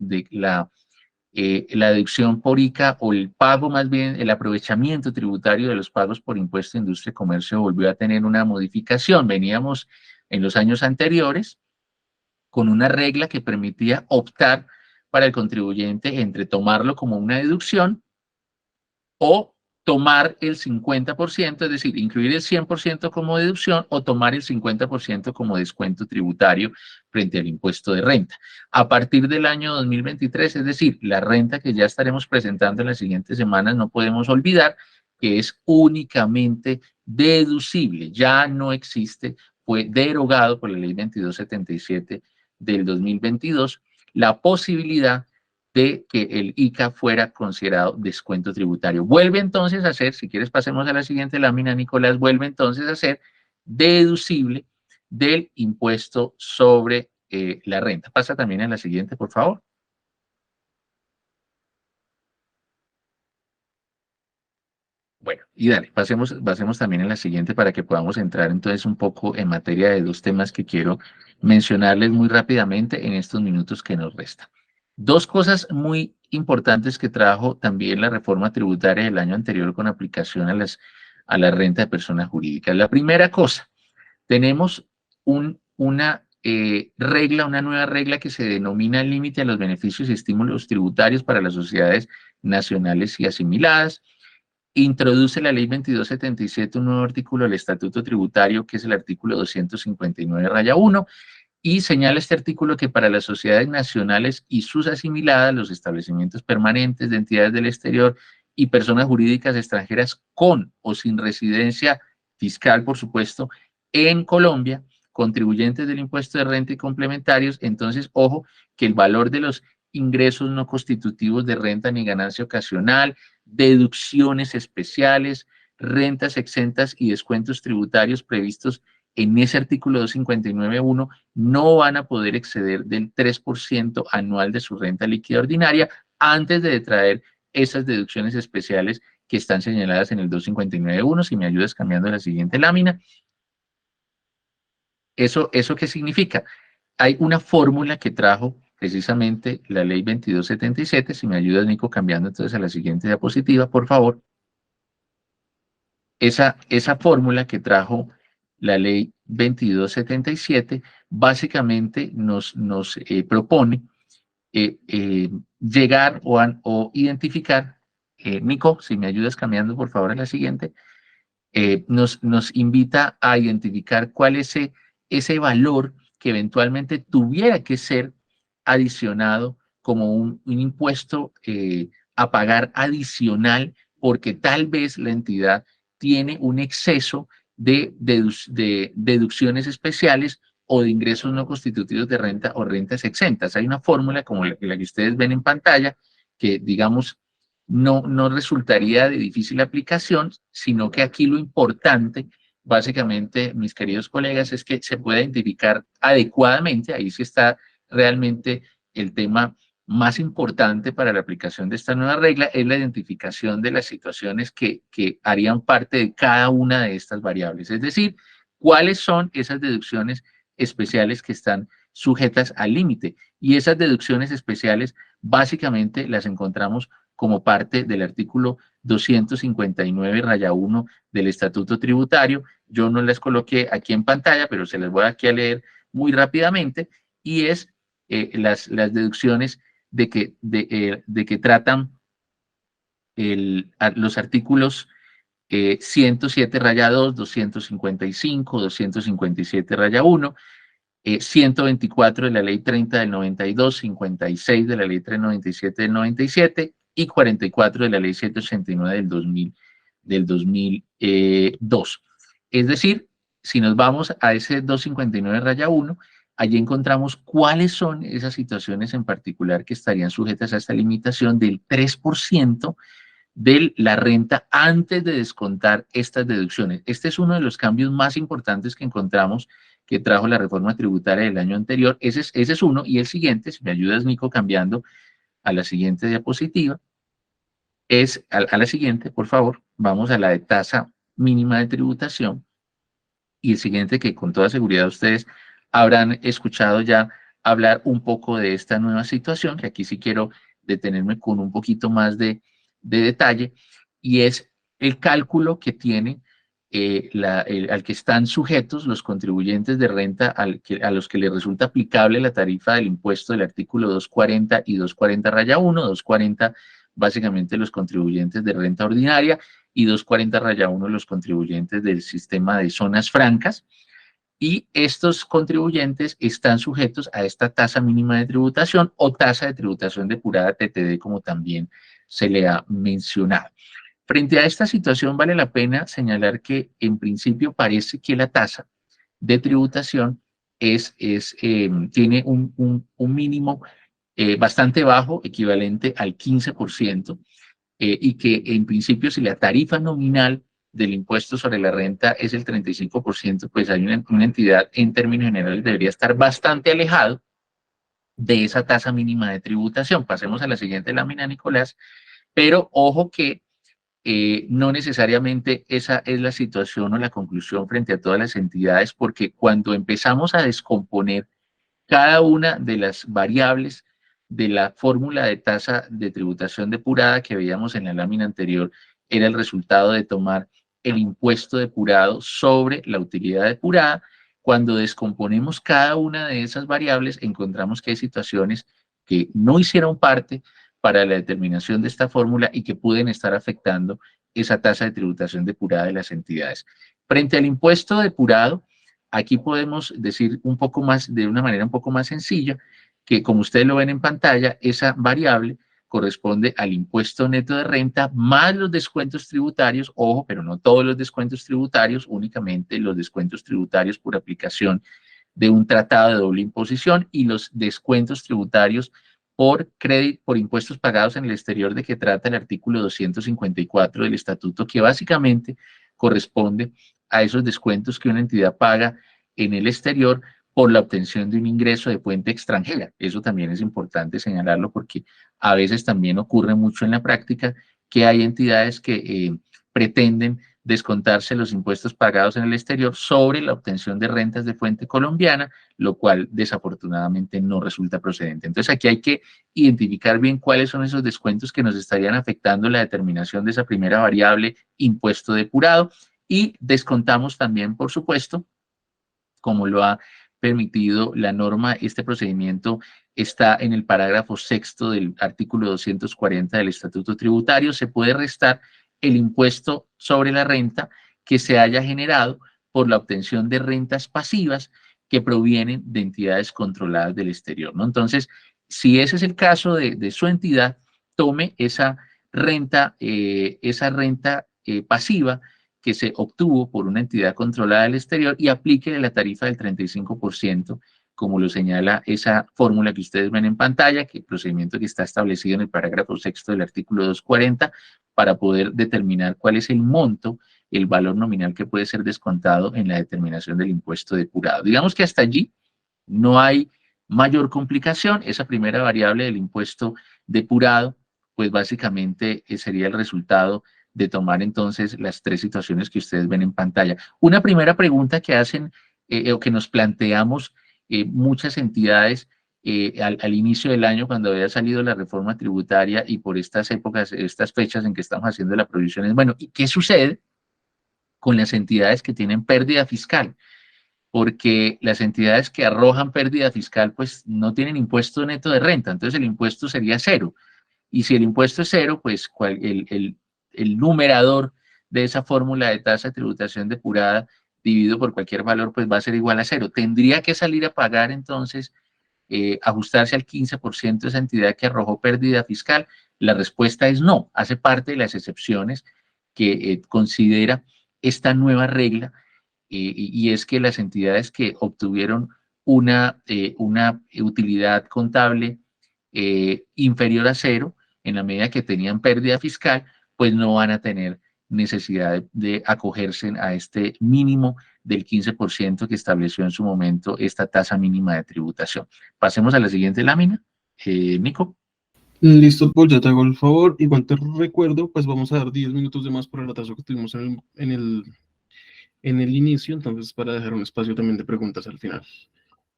deducción por ICA o el pago más bien, el aprovechamiento tributario de los pagos por impuesto de industria y comercio volvió a tener una modificación. Veníamos en los años anteriores, con una regla que permitía optar para el contribuyente entre tomarlo como una deducción o tomar el 50%, es decir, incluir el 100% como deducción o tomar el 50% como descuento tributario frente al impuesto de renta. A partir del año 2023, es decir, la renta que ya estaremos presentando en las siguientes semanas, no podemos olvidar que es únicamente deducible, ya no existe, fue derogado por la ley 2277 del 2022, la posibilidad de que el ICA fuera considerado descuento tributario. Vuelve entonces a ser, si quieres pasemos a la siguiente lámina, Nicolás, vuelve entonces a ser deducible del impuesto sobre la renta. Pasa también a la siguiente, por favor. Bueno, y dale, pasemos también a la siguiente para que podamos entrar entonces un poco en materia de dos temas que quiero mencionarles muy rápidamente en estos minutos que nos restan. Dos cosas muy importantes que trajo también la reforma tributaria del año anterior con aplicación a la renta de personas jurídicas. La primera cosa, tenemos una nueva regla que se denomina límite a los beneficios y estímulos tributarios para las sociedades nacionales y asimiladas. Introduce la ley 2277 un nuevo artículo del Estatuto Tributario, que es el artículo 259-1, y señala este artículo que para las sociedades nacionales y sus asimiladas, los establecimientos permanentes de entidades del exterior y personas jurídicas extranjeras con o sin residencia fiscal, por supuesto, en Colombia, contribuyentes del impuesto de renta y complementarios, entonces, ojo, que el valor de los ingresos no constitutivos de renta ni ganancia ocasional, deducciones especiales, rentas exentas y descuentos tributarios previstos en ese artículo 259.1 no van a poder exceder del 3% anual de su renta líquida ordinaria antes de traer esas deducciones especiales que están señaladas en el 259.1. Si me ayudas cambiando la siguiente lámina. ¿Eso qué significa? Hay una fórmula que trajo precisamente la ley 2277. Si me ayudas, Nico, cambiando entonces a la siguiente diapositiva, por favor. Esa fórmula que trajo la ley 2277 básicamente nos propone llegar o identificar, Nico, si me ayudas cambiando por favor a la siguiente, nos invita a identificar cuál es ese valor que eventualmente tuviera que ser adicionado como un impuesto a pagar adicional, porque tal vez la entidad tiene un exceso de deducciones especiales o de ingresos no constitutivos de renta o rentas exentas. Hay una fórmula como la que ustedes ven en pantalla que, digamos, no resultaría de difícil aplicación, sino que aquí lo importante, básicamente, mis queridos colegas, es que se pueda identificar adecuadamente, ahí sí está realmente el tema más importante para la aplicación de esta nueva regla, es la identificación de las situaciones que harían parte de cada una de estas variables, es decir, cuáles son esas deducciones especiales que están sujetas al límite. Y esas deducciones especiales básicamente las encontramos como parte del artículo 259-1 del Estatuto Tributario. Yo no las coloqué aquí en pantalla, pero se las voy aquí a leer muy rápidamente, y es las deducciones de que tratan los artículos 107-2, 255, 257-1, 124 de la ley 30 del 92, 56 de la ley 397 del 97 y 44 de la ley 189 del 2002. Es decir, si nos vamos a ese 259-1, allí encontramos cuáles son esas situaciones en particular que estarían sujetas a esta limitación del 3% de la renta antes de descontar estas deducciones. Este es uno de los cambios más importantes que encontramos que trajo la reforma tributaria del año anterior. Ese es uno. Y el siguiente, si me ayudas, Nico, cambiando a la siguiente diapositiva, es a la siguiente, por favor. Vamos a la de tasa mínima de tributación. Y el siguiente, que con toda seguridad ustedes habrán escuchado ya hablar un poco de esta nueva situación, que aquí sí quiero detenerme con un poquito más de detalle, y es el cálculo que tiene al que están sujetos los contribuyentes de renta a los que les resulta aplicable la tarifa del impuesto del artículo 240 y 240-1, 240 básicamente los contribuyentes de renta ordinaria y 240-1 los contribuyentes del sistema de zonas francas, y estos contribuyentes están sujetos a esta tasa mínima de tributación o tasa de tributación depurada TTD, como también se le ha mencionado. Frente a esta situación, vale la pena señalar que en principio parece que la tasa de tributación tiene un mínimo bastante bajo, equivalente al 15%, y que en principio si la tarifa nominal del impuesto sobre la renta es el 35%, pues hay una entidad en términos generales debería estar bastante alejado de esa tasa mínima de tributación. Pasemos a la siguiente lámina, Nicolás, pero ojo que no necesariamente esa es la situación o la conclusión frente a todas las entidades, porque cuando empezamos a descomponer cada una de las variables de la fórmula de tasa de tributación depurada que veíamos en la lámina anterior, era el resultado de tomar el impuesto depurado sobre la utilidad depurada. Cuando descomponemos cada una de esas variables, encontramos que hay situaciones que no hicieron parte para la determinación de esta fórmula y que pueden estar afectando esa tasa de tributación depurada de las entidades. Frente al impuesto depurado, aquí podemos decir un poco más, de una manera un poco más sencilla, que como ustedes lo ven en pantalla, esa variable corresponde al impuesto neto de renta más los descuentos tributarios, ojo, pero no todos los descuentos tributarios, únicamente los descuentos tributarios por aplicación de un tratado de doble imposición y los descuentos tributarios por crédito, por impuestos pagados en el exterior, de que trata el artículo 254 del estatuto, que básicamente corresponde a esos descuentos que una entidad paga en el exterior por la obtención de un ingreso de fuente extranjera. Eso también es importante señalarlo, porque a veces también ocurre mucho en la práctica que hay entidades que pretenden descontarse los impuestos pagados en el exterior sobre la obtención de rentas de fuente colombiana, lo cual desafortunadamente no resulta procedente. Entonces aquí hay que identificar bien cuáles son esos descuentos que nos estarían afectando la determinación de esa primera variable, impuesto depurado, y descontamos también, por supuesto, como lo ha permitido la norma. Este procedimiento está en el parágrafo sexto del artículo 240 del Estatuto Tributario. Se puede restar el impuesto sobre la renta que se haya generado por la obtención de rentas pasivas que provienen de entidades controladas del exterior, ¿no? Entonces, si ese es el caso de su entidad, tome esa renta pasiva que se obtuvo por una entidad controlada del exterior y aplique la tarifa del 35%, como lo señala esa fórmula que ustedes ven en pantalla, que el procedimiento que está establecido en el parágrafo sexto del artículo 240, para poder determinar cuál es el monto, el valor nominal que puede ser descontado en la determinación del impuesto depurado. Digamos que hasta allí no hay mayor complicación. Esa primera variable del impuesto depurado, pues básicamente sería el resultado de tomar entonces las tres situaciones que ustedes ven en pantalla. Una primera pregunta que hacen o que nos planteamos muchas entidades al inicio del año, cuando había salido la reforma tributaria, y por estas épocas, estas fechas en que estamos haciendo la provisión, es, bueno, ¿y qué sucede con las entidades que tienen pérdida fiscal? Porque las entidades que arrojan pérdida fiscal pues no tienen impuesto neto de renta, entonces el impuesto sería cero. Y si el impuesto es cero, pues el numerador de esa fórmula de tasa de tributación depurada dividido por cualquier valor, pues va a ser igual a cero. Tendría que salir a pagar entonces, ajustarse al 15% de esa entidad que arrojó pérdida fiscal. La respuesta es no, hace parte de las excepciones que considera esta nueva regla, y es que las entidades que obtuvieron una utilidad contable inferior a cero, en la medida que tenían pérdida fiscal, pues no van a tener necesidad de acogerse a este mínimo del 15% que estableció en su momento esta tasa mínima de tributación. Pasemos a la siguiente lámina. Nico. Listo, pues ya te hago el favor. Igual te recuerdo, pues vamos a dar 10 minutos de más por el atraso que tuvimos en el inicio, entonces para dejar un espacio también de preguntas al final.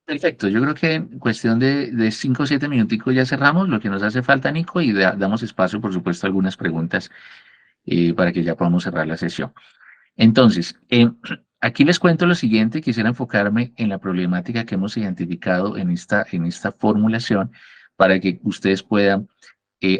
Perfecto, yo creo que en cuestión de 5 o 7 minuticos ya cerramos lo que nos hace falta, Nico, y damos espacio, por supuesto, a algunas preguntas para que ya podamos cerrar la sesión. Entonces, aquí les cuento lo siguiente, quisiera enfocarme en la problemática que hemos identificado en esta formulación para que ustedes puedan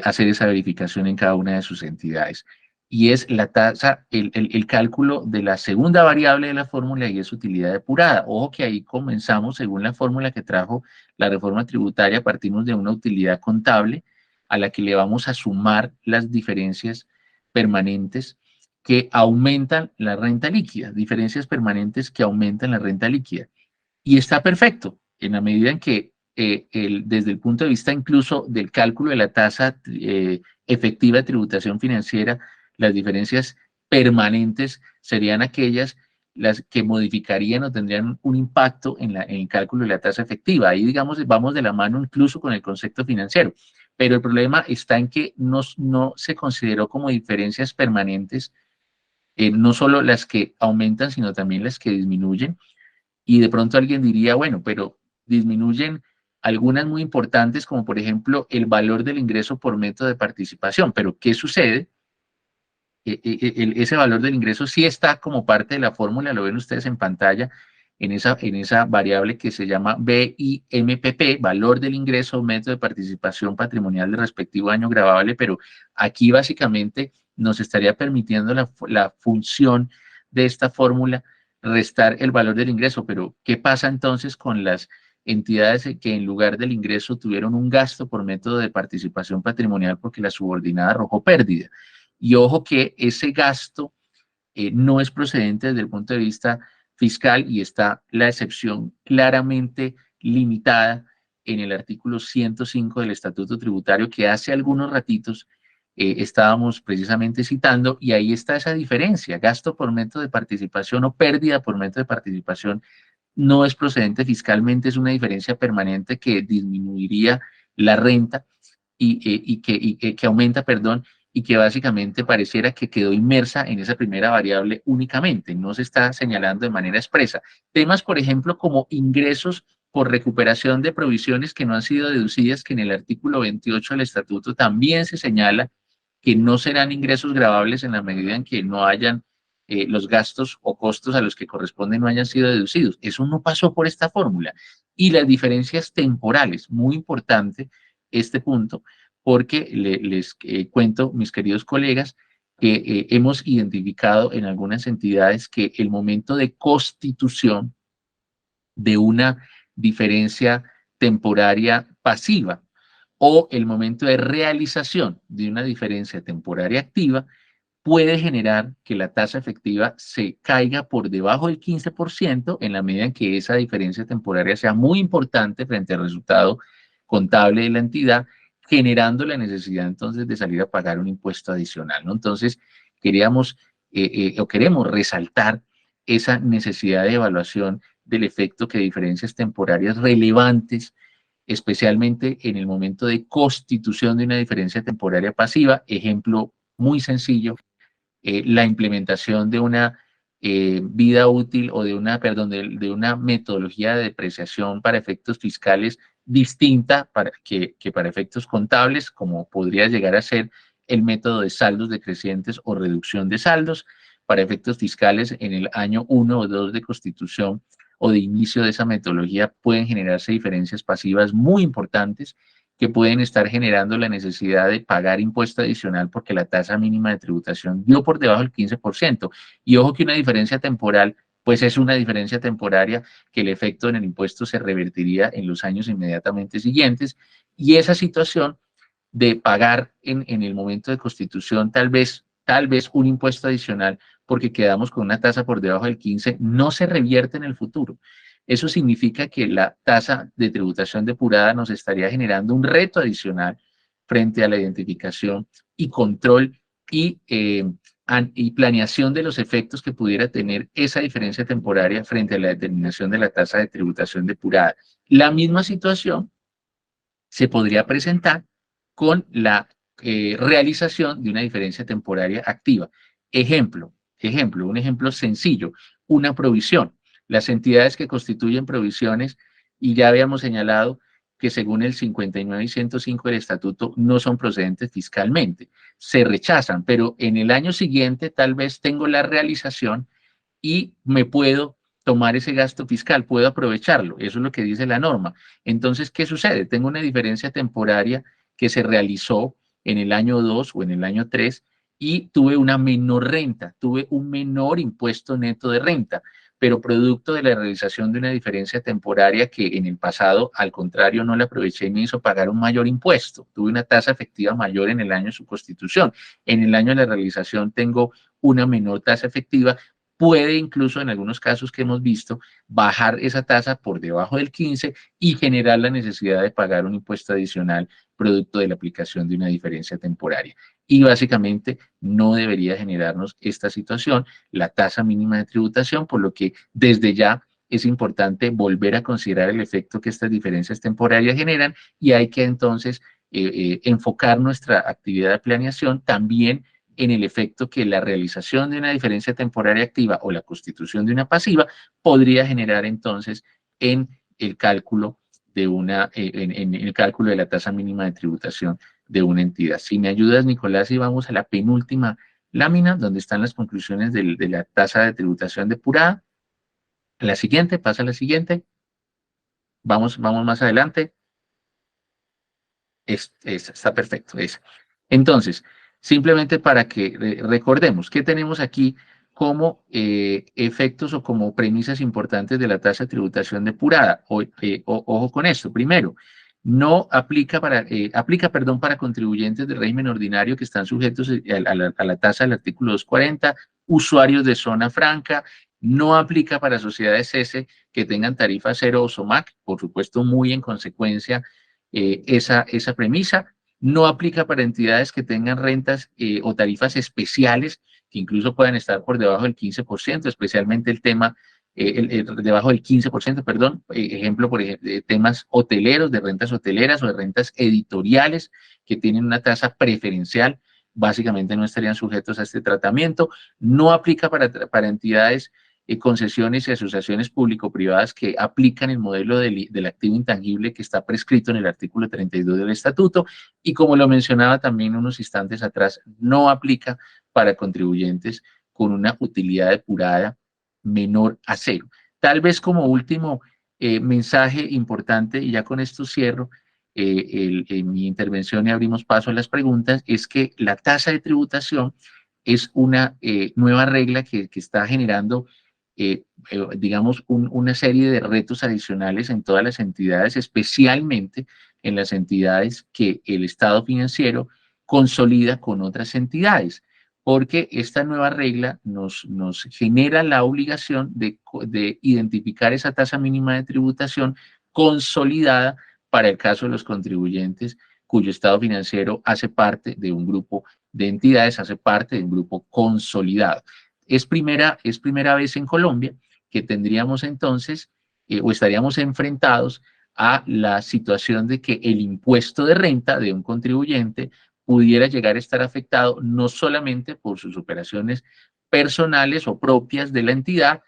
hacer esa verificación en cada una de sus entidades. Y es la tasa, el cálculo de la segunda variable de la fórmula y es utilidad depurada. Ojo que ahí comenzamos, según la fórmula que trajo la reforma tributaria, partimos de una utilidad contable a la que le vamos a sumar las diferencias permanentes que aumentan la renta líquida, diferencias permanentes que aumentan la renta líquida. Y está perfecto, en la medida en que desde el punto de vista incluso del cálculo de la tasa efectiva de tributación financiera, las diferencias permanentes serían aquellas las que modificarían o tendrían un impacto en el cálculo de la tasa efectiva. Ahí, digamos, vamos de la mano incluso con el concepto financiero. Pero el problema está en que no se consideró como diferencias permanentes, no solo las que aumentan, sino también las que disminuyen. Y de pronto alguien diría, bueno, pero disminuyen algunas muy importantes, como por ejemplo el valor del ingreso por método de participación. Pero ¿qué sucede? Ese valor del ingreso sí está como parte de la fórmula, lo ven ustedes en pantalla, en esa variable que se llama BIMPP, valor del ingreso, método de participación patrimonial del respectivo año gravable, pero aquí básicamente nos estaría permitiendo la función de esta fórmula restar el valor del ingreso, pero ¿qué pasa entonces con las entidades que en lugar del ingreso tuvieron un gasto por método de participación patrimonial porque la subordinada arrojó pérdida? Y ojo que ese gasto no es procedente desde el punto de vista fiscal y está la excepción claramente limitada en el artículo 105 del Estatuto Tributario que hace algunos ratitos estábamos precisamente citando, y ahí está esa diferencia: gasto por método de participación o pérdida por método de participación no es procedente fiscalmente, es una diferencia permanente que disminuiría la renta y que aumenta, perdón, y que básicamente pareciera que quedó inmersa en esa primera variable únicamente, no se está señalando de manera expresa. Temas, por ejemplo, como ingresos por recuperación de provisiones que no han sido deducidas, que en el artículo 28 del estatuto también se señala que no serán ingresos gravables en la medida en que no hayan los gastos o costos a los que corresponden no hayan sido deducidos. Eso no pasó por esta fórmula. Y las diferencias temporales, muy importante este punto, porque les cuento, mis queridos colegas, que hemos identificado en algunas entidades que el momento de constitución de una diferencia temporaria pasiva o el momento de realización de una diferencia temporaria activa puede generar que la tasa efectiva se caiga por debajo del 15% en la medida en que esa diferencia temporaria sea muy importante frente al resultado contable de la entidad, generando la necesidad entonces de salir a pagar un impuesto adicional, ¿no? Entonces, queríamos o queremos resaltar esa necesidad de evaluación del efecto que diferencias temporarias relevantes, especialmente en el momento de constitución de una diferencia temporaria pasiva. Ejemplo muy sencillo: la implementación de una vida útil o de una, perdón, de una metodología de depreciación para efectos fiscales distinta que para efectos contables, como podría llegar a ser el método de saldos decrecientes o reducción de saldos. Para efectos fiscales, en el año 1 o 2 de constitución o de inicio de esa metodología pueden generarse diferencias pasivas muy importantes que pueden estar generando la necesidad de pagar impuesto adicional porque la tasa mínima de tributación dio por debajo del 15%. Y ojo que una diferencia temporal, pues es una diferencia temporaria que el efecto en el impuesto se revertiría en los años inmediatamente siguientes. Y esa situación de pagar en el momento de constitución tal vez un impuesto adicional porque quedamos con una tasa por debajo del 15, no se revierte en el futuro. Eso significa que la tasa de tributación depurada nos estaría generando un reto adicional frente a la identificación y control y planeación de los efectos que pudiera tener esa diferencia temporaria frente a la determinación de la tasa de tributación depurada. La misma situación se podría presentar con la realización de una diferencia temporaria activa. Un ejemplo sencillo, una provisión. Las entidades que constituyen provisiones, y ya habíamos señalado que según el 59 y 105 del estatuto no son procedentes fiscalmente. Se rechazan, pero en el año siguiente tal vez tengo la realización y me puedo tomar ese gasto fiscal, puedo aprovecharlo. Eso es lo que dice la norma. Entonces, ¿qué sucede? Tengo una diferencia temporaria que se realizó en el año 2 o en el año 3 y tuve una menor renta, tuve un menor impuesto neto de renta, pero producto de la realización de una diferencia temporaria que en el pasado, al contrario, no la aproveché y me hizo pagar un mayor impuesto. Tuve una tasa efectiva mayor en el año de su constitución. En el año de la realización tengo una menor tasa efectiva, puede incluso en algunos casos que hemos visto bajar esa tasa por debajo del 15 y generar la necesidad de pagar un impuesto adicional producto de la aplicación de una diferencia temporaria. Y básicamente no debería generarnos esta situación, la tasa mínima de tributación, por lo que desde ya es importante volver a considerar el efecto que estas diferencias temporarias generan y hay que entonces enfocar nuestra actividad de planeación también en el efecto que la realización de una diferencia temporaria activa o la constitución de una pasiva podría generar entonces en el cálculo de en el cálculo de la tasa mínima de tributación de una entidad. Si me ayudas, Nicolás, y vamos a la penúltima lámina, donde están las conclusiones de la tasa de tributación depurada. La siguiente, pasa a la siguiente. Vamos más adelante. Está perfecto. Entonces, simplemente para que recordemos que tenemos aquí como efectos o como premisas importantes de la tasa de tributación depurada. Ojo con esto. Primero, no aplica para contribuyentes del régimen ordinario que están sujetos a la tasa del artículo 240, usuarios de zona franca, no aplica para sociedades S que tengan tarifa cero o SOMAC, por supuesto, muy en consecuencia esa premisa. No aplica para entidades que tengan rentas o tarifas especiales que incluso puedan estar por debajo del 15%, especialmente el tema, debajo del 15%, perdón, ejemplo, por ejemplo, de temas hoteleros, de rentas hoteleras o de rentas editoriales que tienen una tasa preferencial, básicamente no estarían sujetos a este tratamiento. No aplica para entidades concesiones y asociaciones público-privadas que aplican el modelo del activo intangible que está prescrito en el artículo 32 del estatuto y como lo mencionaba también unos instantes atrás, no aplica para contribuyentes con una utilidad depurada menor a cero. Tal vez como último mensaje importante, y ya con esto cierro en mi intervención y abrimos paso a las preguntas, es que la tasa de tributación es una nueva regla que está generando digamos, una serie de retos adicionales en todas las entidades, especialmente en las entidades que el Estado financiero consolida con otras entidades, porque esta nueva regla nos genera la obligación de identificar esa tasa mínima de tributación consolidada para el caso de los contribuyentes cuyo Estado financiero hace parte de un grupo de entidades, hace parte de un grupo consolidado. Es primera vez en Colombia que tendríamos entonces o estaríamos enfrentados a la situación de que el impuesto de renta de un contribuyente pudiera llegar a estar afectado no solamente por sus operaciones personales o propias de la entidad,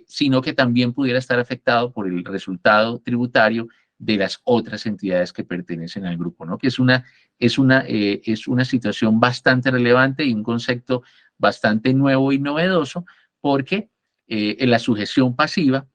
sino que también pudiera estar afectado por el resultado tributario de las otras entidades que pertenecen al grupo, ¿no? Que es una situación bastante relevante y un concepto bastante nuevo y novedoso, porque en la sujeción pasiva,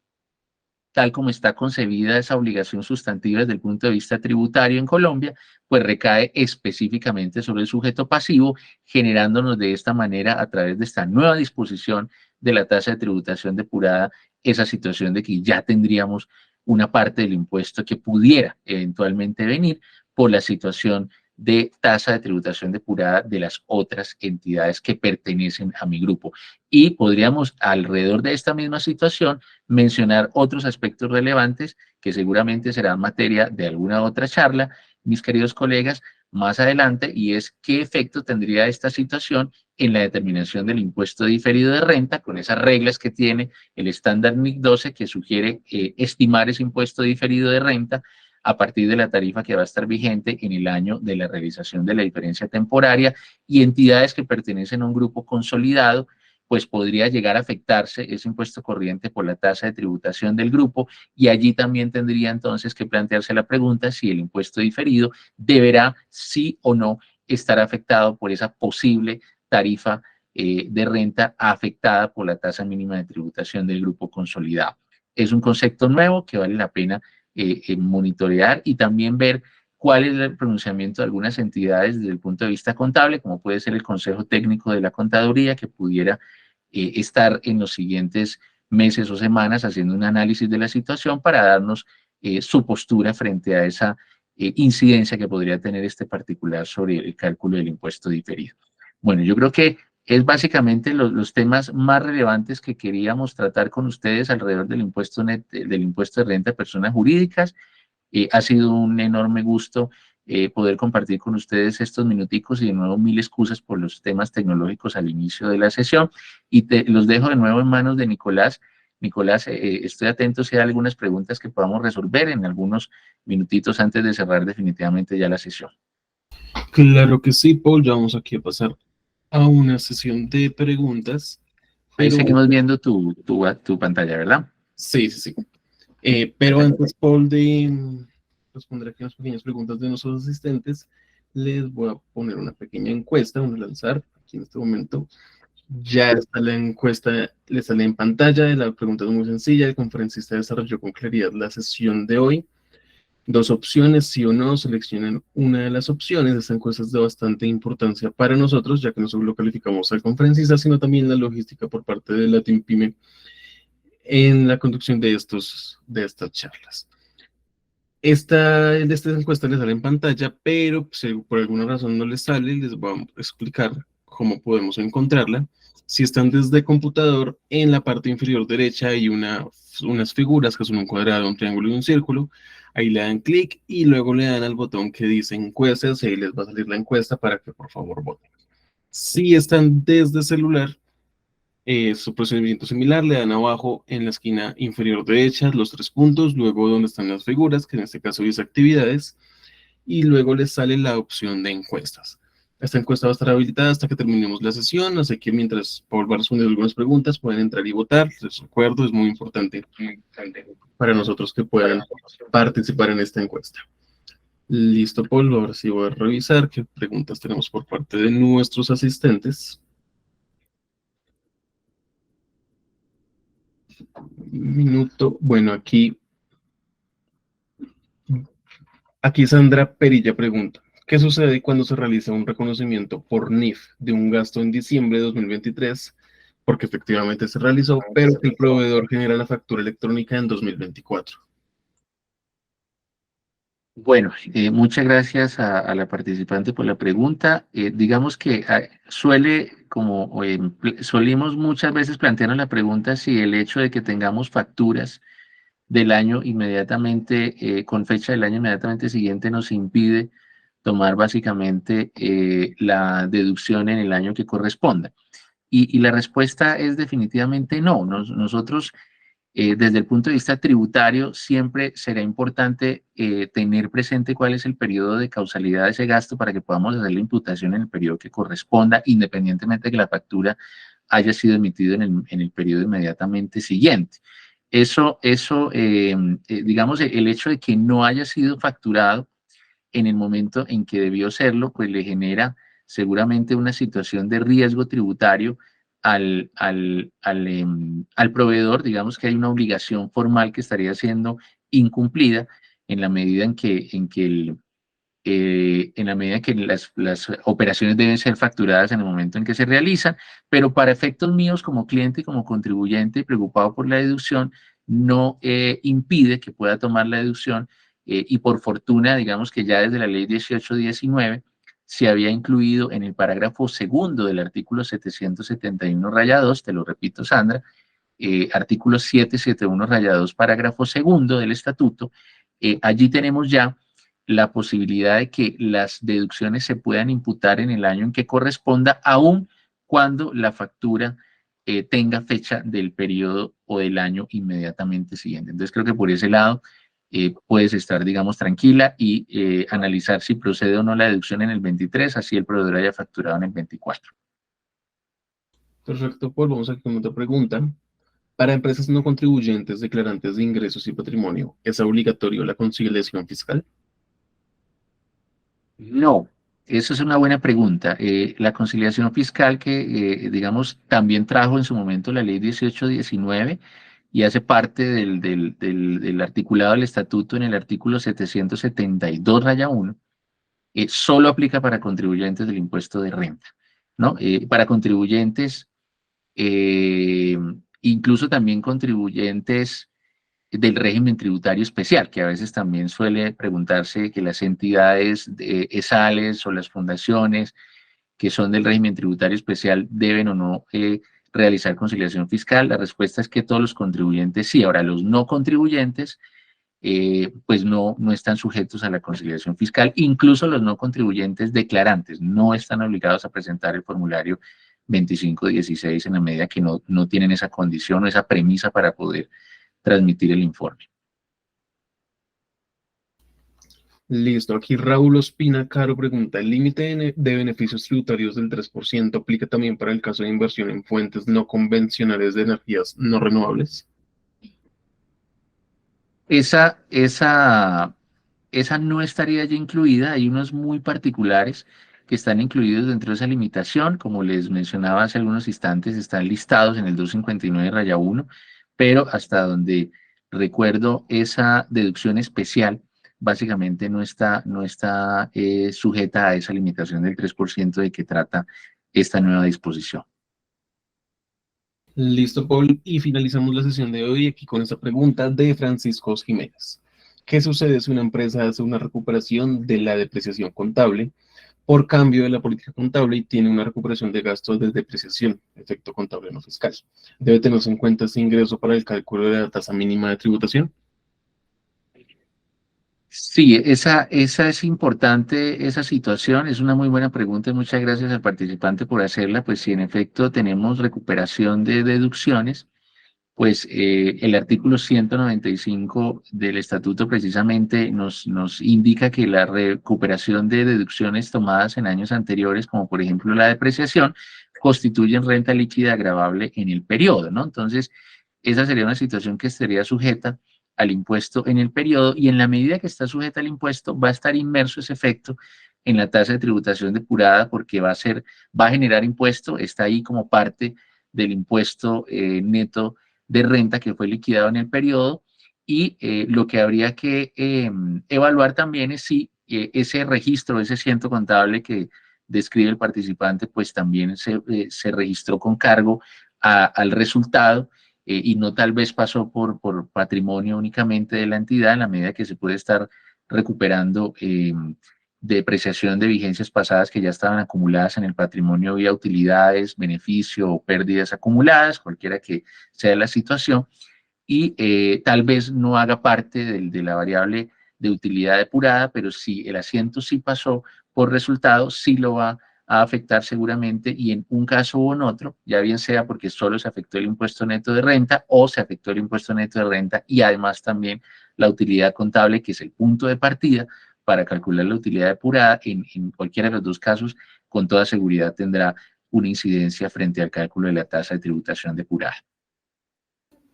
tal como está concebida esa obligación sustantiva desde el punto de vista tributario en Colombia, pues recae específicamente sobre el sujeto pasivo, generándonos de esta manera, a través de esta nueva disposición de la tasa de tributación depurada, esa situación de que ya tendríamos una parte del impuesto que pudiera eventualmente venir por la situación de tasa de tributación depurada de las otras entidades que pertenecen a mi grupo. Y podríamos, alrededor de esta misma situación, mencionar otros aspectos relevantes que seguramente serán materia de alguna otra charla, mis queridos colegas, más adelante, y es qué efecto tendría esta situación en la determinación del impuesto diferido de renta, con esas reglas que tiene el estándar NIC 12 que sugiere estimar ese impuesto diferido de renta a partir de la tarifa que va a estar vigente en el año de la realización de la diferencia temporaria y entidades que pertenecen a un grupo consolidado pues podría llegar a afectarse ese impuesto corriente por la tasa de tributación del grupo, y allí también tendría entonces que plantearse la pregunta si el impuesto diferido deberá sí o no estar afectado por esa posible tarifa de renta afectada por la tasa mínima de tributación del grupo consolidado. Es un concepto nuevo que vale la pena monitorear y también ver cuál es el pronunciamiento de algunas entidades desde el punto de vista contable, como puede ser el Consejo Técnico de la Contaduría, que pudiera estar en los siguientes meses o semanas haciendo un análisis de la situación para darnos su postura frente a esa incidencia que podría tener este particular sobre el cálculo del impuesto diferido. Bueno, yo creo que es básicamente los temas más relevantes que queríamos tratar con ustedes alrededor del impuesto, del impuesto de renta de personas jurídicas. Ha sido un enorme gusto poder compartir con ustedes estos minuticos, y de nuevo mil excusas por los temas tecnológicos al inicio de la sesión, y los dejo de nuevo en manos de Nicolás. Nicolás, estoy atento si hay algunas preguntas que podamos resolver en algunos minutitos antes de cerrar definitivamente ya la sesión. Claro que sí, Paul. Ya vamos aquí a pasar a una sesión de preguntas. Ahí Pero seguimos viendo tu pantalla, ¿verdad? sí, sí, sí. Pero antes, Paul, de responder aquí unas pequeñas preguntas de nuestros asistentes, les voy a poner una pequeña encuesta, vamos a lanzar aquí en este momento. Ya está la encuesta, le sale en pantalla. La pregunta es muy sencilla. El conferencista desarrolló con claridad la sesión de hoy. Dos opciones, sí o no, seleccionen una de las opciones. Esta encuesta es de bastante importancia para nosotros, ya que no solo calificamos al conferencista, sino también la logística por parte de la Team Pyme en la conducción de estas charlas. Esta encuesta les sale en pantalla, pero si por alguna razón no les sale, les voy a explicar cómo podemos encontrarla. Si están desde computador, en la parte inferior derecha hay unas figuras que son un cuadrado, un triángulo y un círculo. Ahí le dan clic y luego le dan al botón que dice encuestas, y ahí les va a salir la encuesta para que por favor voten. Si están desde celular, su procedimiento similar, le dan abajo en la esquina inferior derecha los tres puntos, luego donde están las figuras, que en este caso dice actividades, y luego les sale la opción de encuestas. Esta encuesta va a estar habilitada hasta que terminemos la sesión, así que mientras Paul va a responder algunas preguntas, pueden entrar y votar. Les recuerdo, es muy importante para nosotros que puedan participar en esta encuesta. Listo, Paul, ahora sí voy a revisar qué preguntas tenemos por parte de nuestros asistentes. Minuto, bueno, aquí Sandra Perilla pregunta, ¿qué sucede cuando se realiza un reconocimiento por NIF de un gasto en diciembre de 2023? Porque efectivamente se realizó, pero que el proveedor genera la factura electrónica en 2024. Bueno, muchas gracias a la participante por la pregunta. Digamos que solimos muchas veces plantearnos la pregunta si el hecho de que tengamos facturas del año inmediatamente, con fecha del año inmediatamente siguiente, nos impide tomar básicamente la deducción en el año que corresponda. Y la respuesta es definitivamente no. Nosotros, desde el punto de vista tributario, siempre será importante tener presente cuál es el periodo de causalidad de ese gasto para que podamos hacer la imputación en el periodo que corresponda, independientemente de que la factura haya sido emitida en el periodo inmediatamente siguiente. Digamos, el hecho de que no haya sido facturado en el momento en que debió serlo, pues le genera seguramente una situación de riesgo tributario al proveedor. Digamos que hay una obligación formal que estaría siendo incumplida en la medida en que las operaciones deben ser facturadas en el momento en que se realizan, pero para efectos míos como cliente y como contribuyente preocupado por la deducción, no impide que pueda tomar la deducción, y por fortuna, digamos que ya desde la ley 1819 se había incluido en el parágrafo segundo del artículo 771-2, te lo repito, Sandra, artículo 771-2, parágrafo segundo del estatuto. Allí tenemos ya la posibilidad de que las deducciones se puedan imputar en el año en que corresponda, aun cuando la factura tenga fecha del periodo o del año inmediatamente siguiente. Entonces creo que por ese lado puedes estar, digamos, tranquila y analizar si procede o no la deducción en el 23, así el proveedor haya facturado en el 24. Perfecto, Paul. Vamos aquí con otra pregunta. Para empresas no contribuyentes declarantes de ingresos y patrimonio, ¿es obligatorio la conciliación fiscal? No, eso es una buena pregunta. La conciliación fiscal que, digamos, también trajo en su momento la ley 1819 y hace parte del articulado del estatuto en el artículo 772-1, solo aplica para contribuyentes del impuesto de renta, ¿no? Para contribuyentes, eh, incluso también contribuyentes del régimen tributario especial, que a veces también suele preguntarse que las entidades ESALES o las fundaciones que son del régimen tributario especial deben o no realizar conciliación fiscal. La respuesta es que todos los contribuyentes sí. Ahora, los no contribuyentes, pues no están sujetos a la conciliación fiscal. Incluso los no contribuyentes declarantes no están obligados a presentar el formulario 2516 en la medida que no tienen esa condición o esa premisa para poder transmitir el informe. Listo, aquí Raúl Ospina Caro pregunta, ¿el límite de beneficios tributarios del 3% aplica también para el caso de inversión en fuentes no convencionales de energías no renovables? Esa, esa, esa no estaría ya incluida. Hay unos muy particulares que están incluidos dentro de esa limitación. Como les mencionaba hace algunos instantes, están listados en el 259-1, pero hasta donde recuerdo, esa deducción especial básicamente no está sujeta a esa limitación del 3% de que trata esta nueva disposición. Listo, Paul, y finalizamos la sesión de hoy aquí con esta pregunta de Francisco Jiménez. ¿Qué sucede si una empresa hace una recuperación de la depreciación contable por cambio de la política contable y tiene una recuperación de gastos de depreciación, efecto contable no fiscal? ¿Debe tenerse en cuenta este ingreso para el cálculo de la tasa mínima de tributación? Sí, esa es importante, esa situación es una muy buena pregunta y muchas gracias al participante por hacerla. Pues si en efecto tenemos recuperación de deducciones, pues el artículo 195 del estatuto precisamente nos indica que la recuperación de deducciones tomadas en años anteriores, como por ejemplo la depreciación, constituyen renta líquida agravable en el periodo, ¿no? Entonces, esa sería una situación que estaría sujeta al impuesto en el periodo y en la medida que está sujeta al impuesto va a estar inmerso ese efecto en la tasa de tributación depurada porque va a generar impuesto, está ahí como parte del impuesto neto de renta que fue liquidado en el periodo y lo que habría que evaluar también es si ese registro, ese ciento contable que describe el participante, pues también se registró con cargo al resultado y no tal vez pasó por patrimonio únicamente de la entidad en la medida que se puede estar recuperando depreciación de vigencias pasadas que ya estaban acumuladas en el patrimonio vía utilidades, beneficio o pérdidas acumuladas, cualquiera que sea la situación, y tal vez no haga parte de la variable de utilidad depurada, pero si el asiento sí pasó por resultado, sí lo va a afectar seguramente y en un caso o en otro, ya bien sea porque solo se afectó el impuesto neto de renta o se afectó el impuesto neto de renta y además también la utilidad contable, que es el punto de partida para calcular la utilidad depurada, en cualquiera de los dos casos, con toda seguridad tendrá una incidencia frente al cálculo de la tasa de tributación depurada.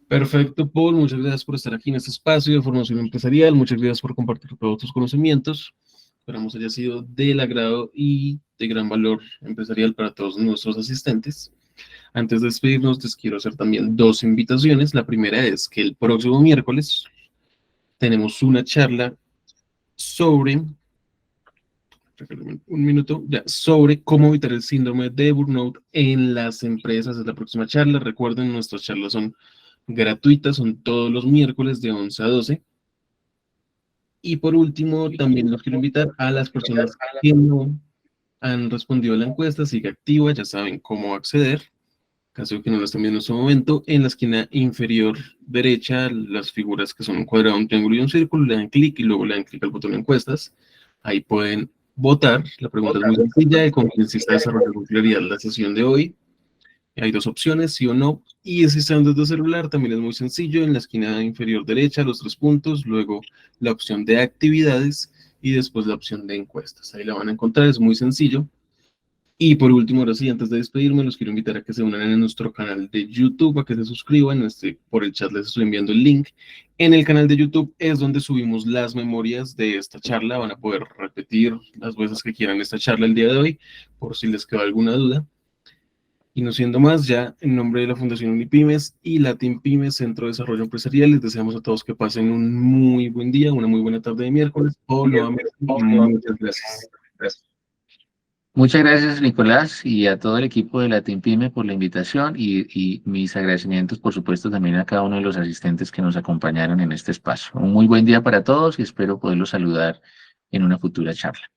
Perfecto, Paul. Muchas gracias por estar aquí en este espacio de formación empresarial. Muchas gracias por compartir todos tus conocimientos. Esperamos haya sido del agrado y de gran valor empresarial para todos nuestros asistentes. Antes de despedirnos, les quiero hacer también dos invitaciones. La primera es que el próximo miércoles tenemos una charla sobre, un minuto, ya, sobre cómo evitar el síndrome de burnout en las empresas. Es la próxima charla. Recuerden, nuestras charlas son gratuitas, son todos los miércoles de 11 a 12. Y por último, también los quiero invitar a las personas que no han respondido a la encuesta, sigue activa, ya saben cómo acceder. Caso de que no lo estén viendo en este momento, en la esquina inferior derecha, las figuras que son un cuadrado, un triángulo y un círculo, le dan clic y luego le dan clic al botón de encuestas. Ahí pueden votar. La pregunta es muy sencilla y con quién se está desarrollando con claridad la sesión de hoy. Hay dos opciones, sí o no. Y si están desde celular, también es muy sencillo. En la esquina inferior derecha, los tres puntos, luego la opción de actividades y después la opción de encuestas. Ahí la van a encontrar, es muy sencillo. Y por último, ahora sí, antes de despedirme, los quiero invitar a que se unan a nuestro canal de YouTube, a que se suscriban. Por el chat les estoy enviando el link. En el canal de YouTube es donde subimos las memorias de esta charla. Van a poder repetir las veces que quieran esta charla el día de hoy, por si les quedó alguna duda. Y no siendo más, ya en nombre de la Fundación Unipymes y Latin Pymes, Centro de Desarrollo Empresarial, les deseamos a todos que pasen un muy buen día, una muy buena tarde de miércoles. Nuevamente, muchas gracias. Muchas gracias, Nicolás, y a todo el equipo de la Team Pyme por la invitación y mis agradecimientos, por supuesto, también a cada uno de los asistentes que nos acompañaron en este espacio. Un muy buen día para todos y espero poderlos saludar en una futura charla.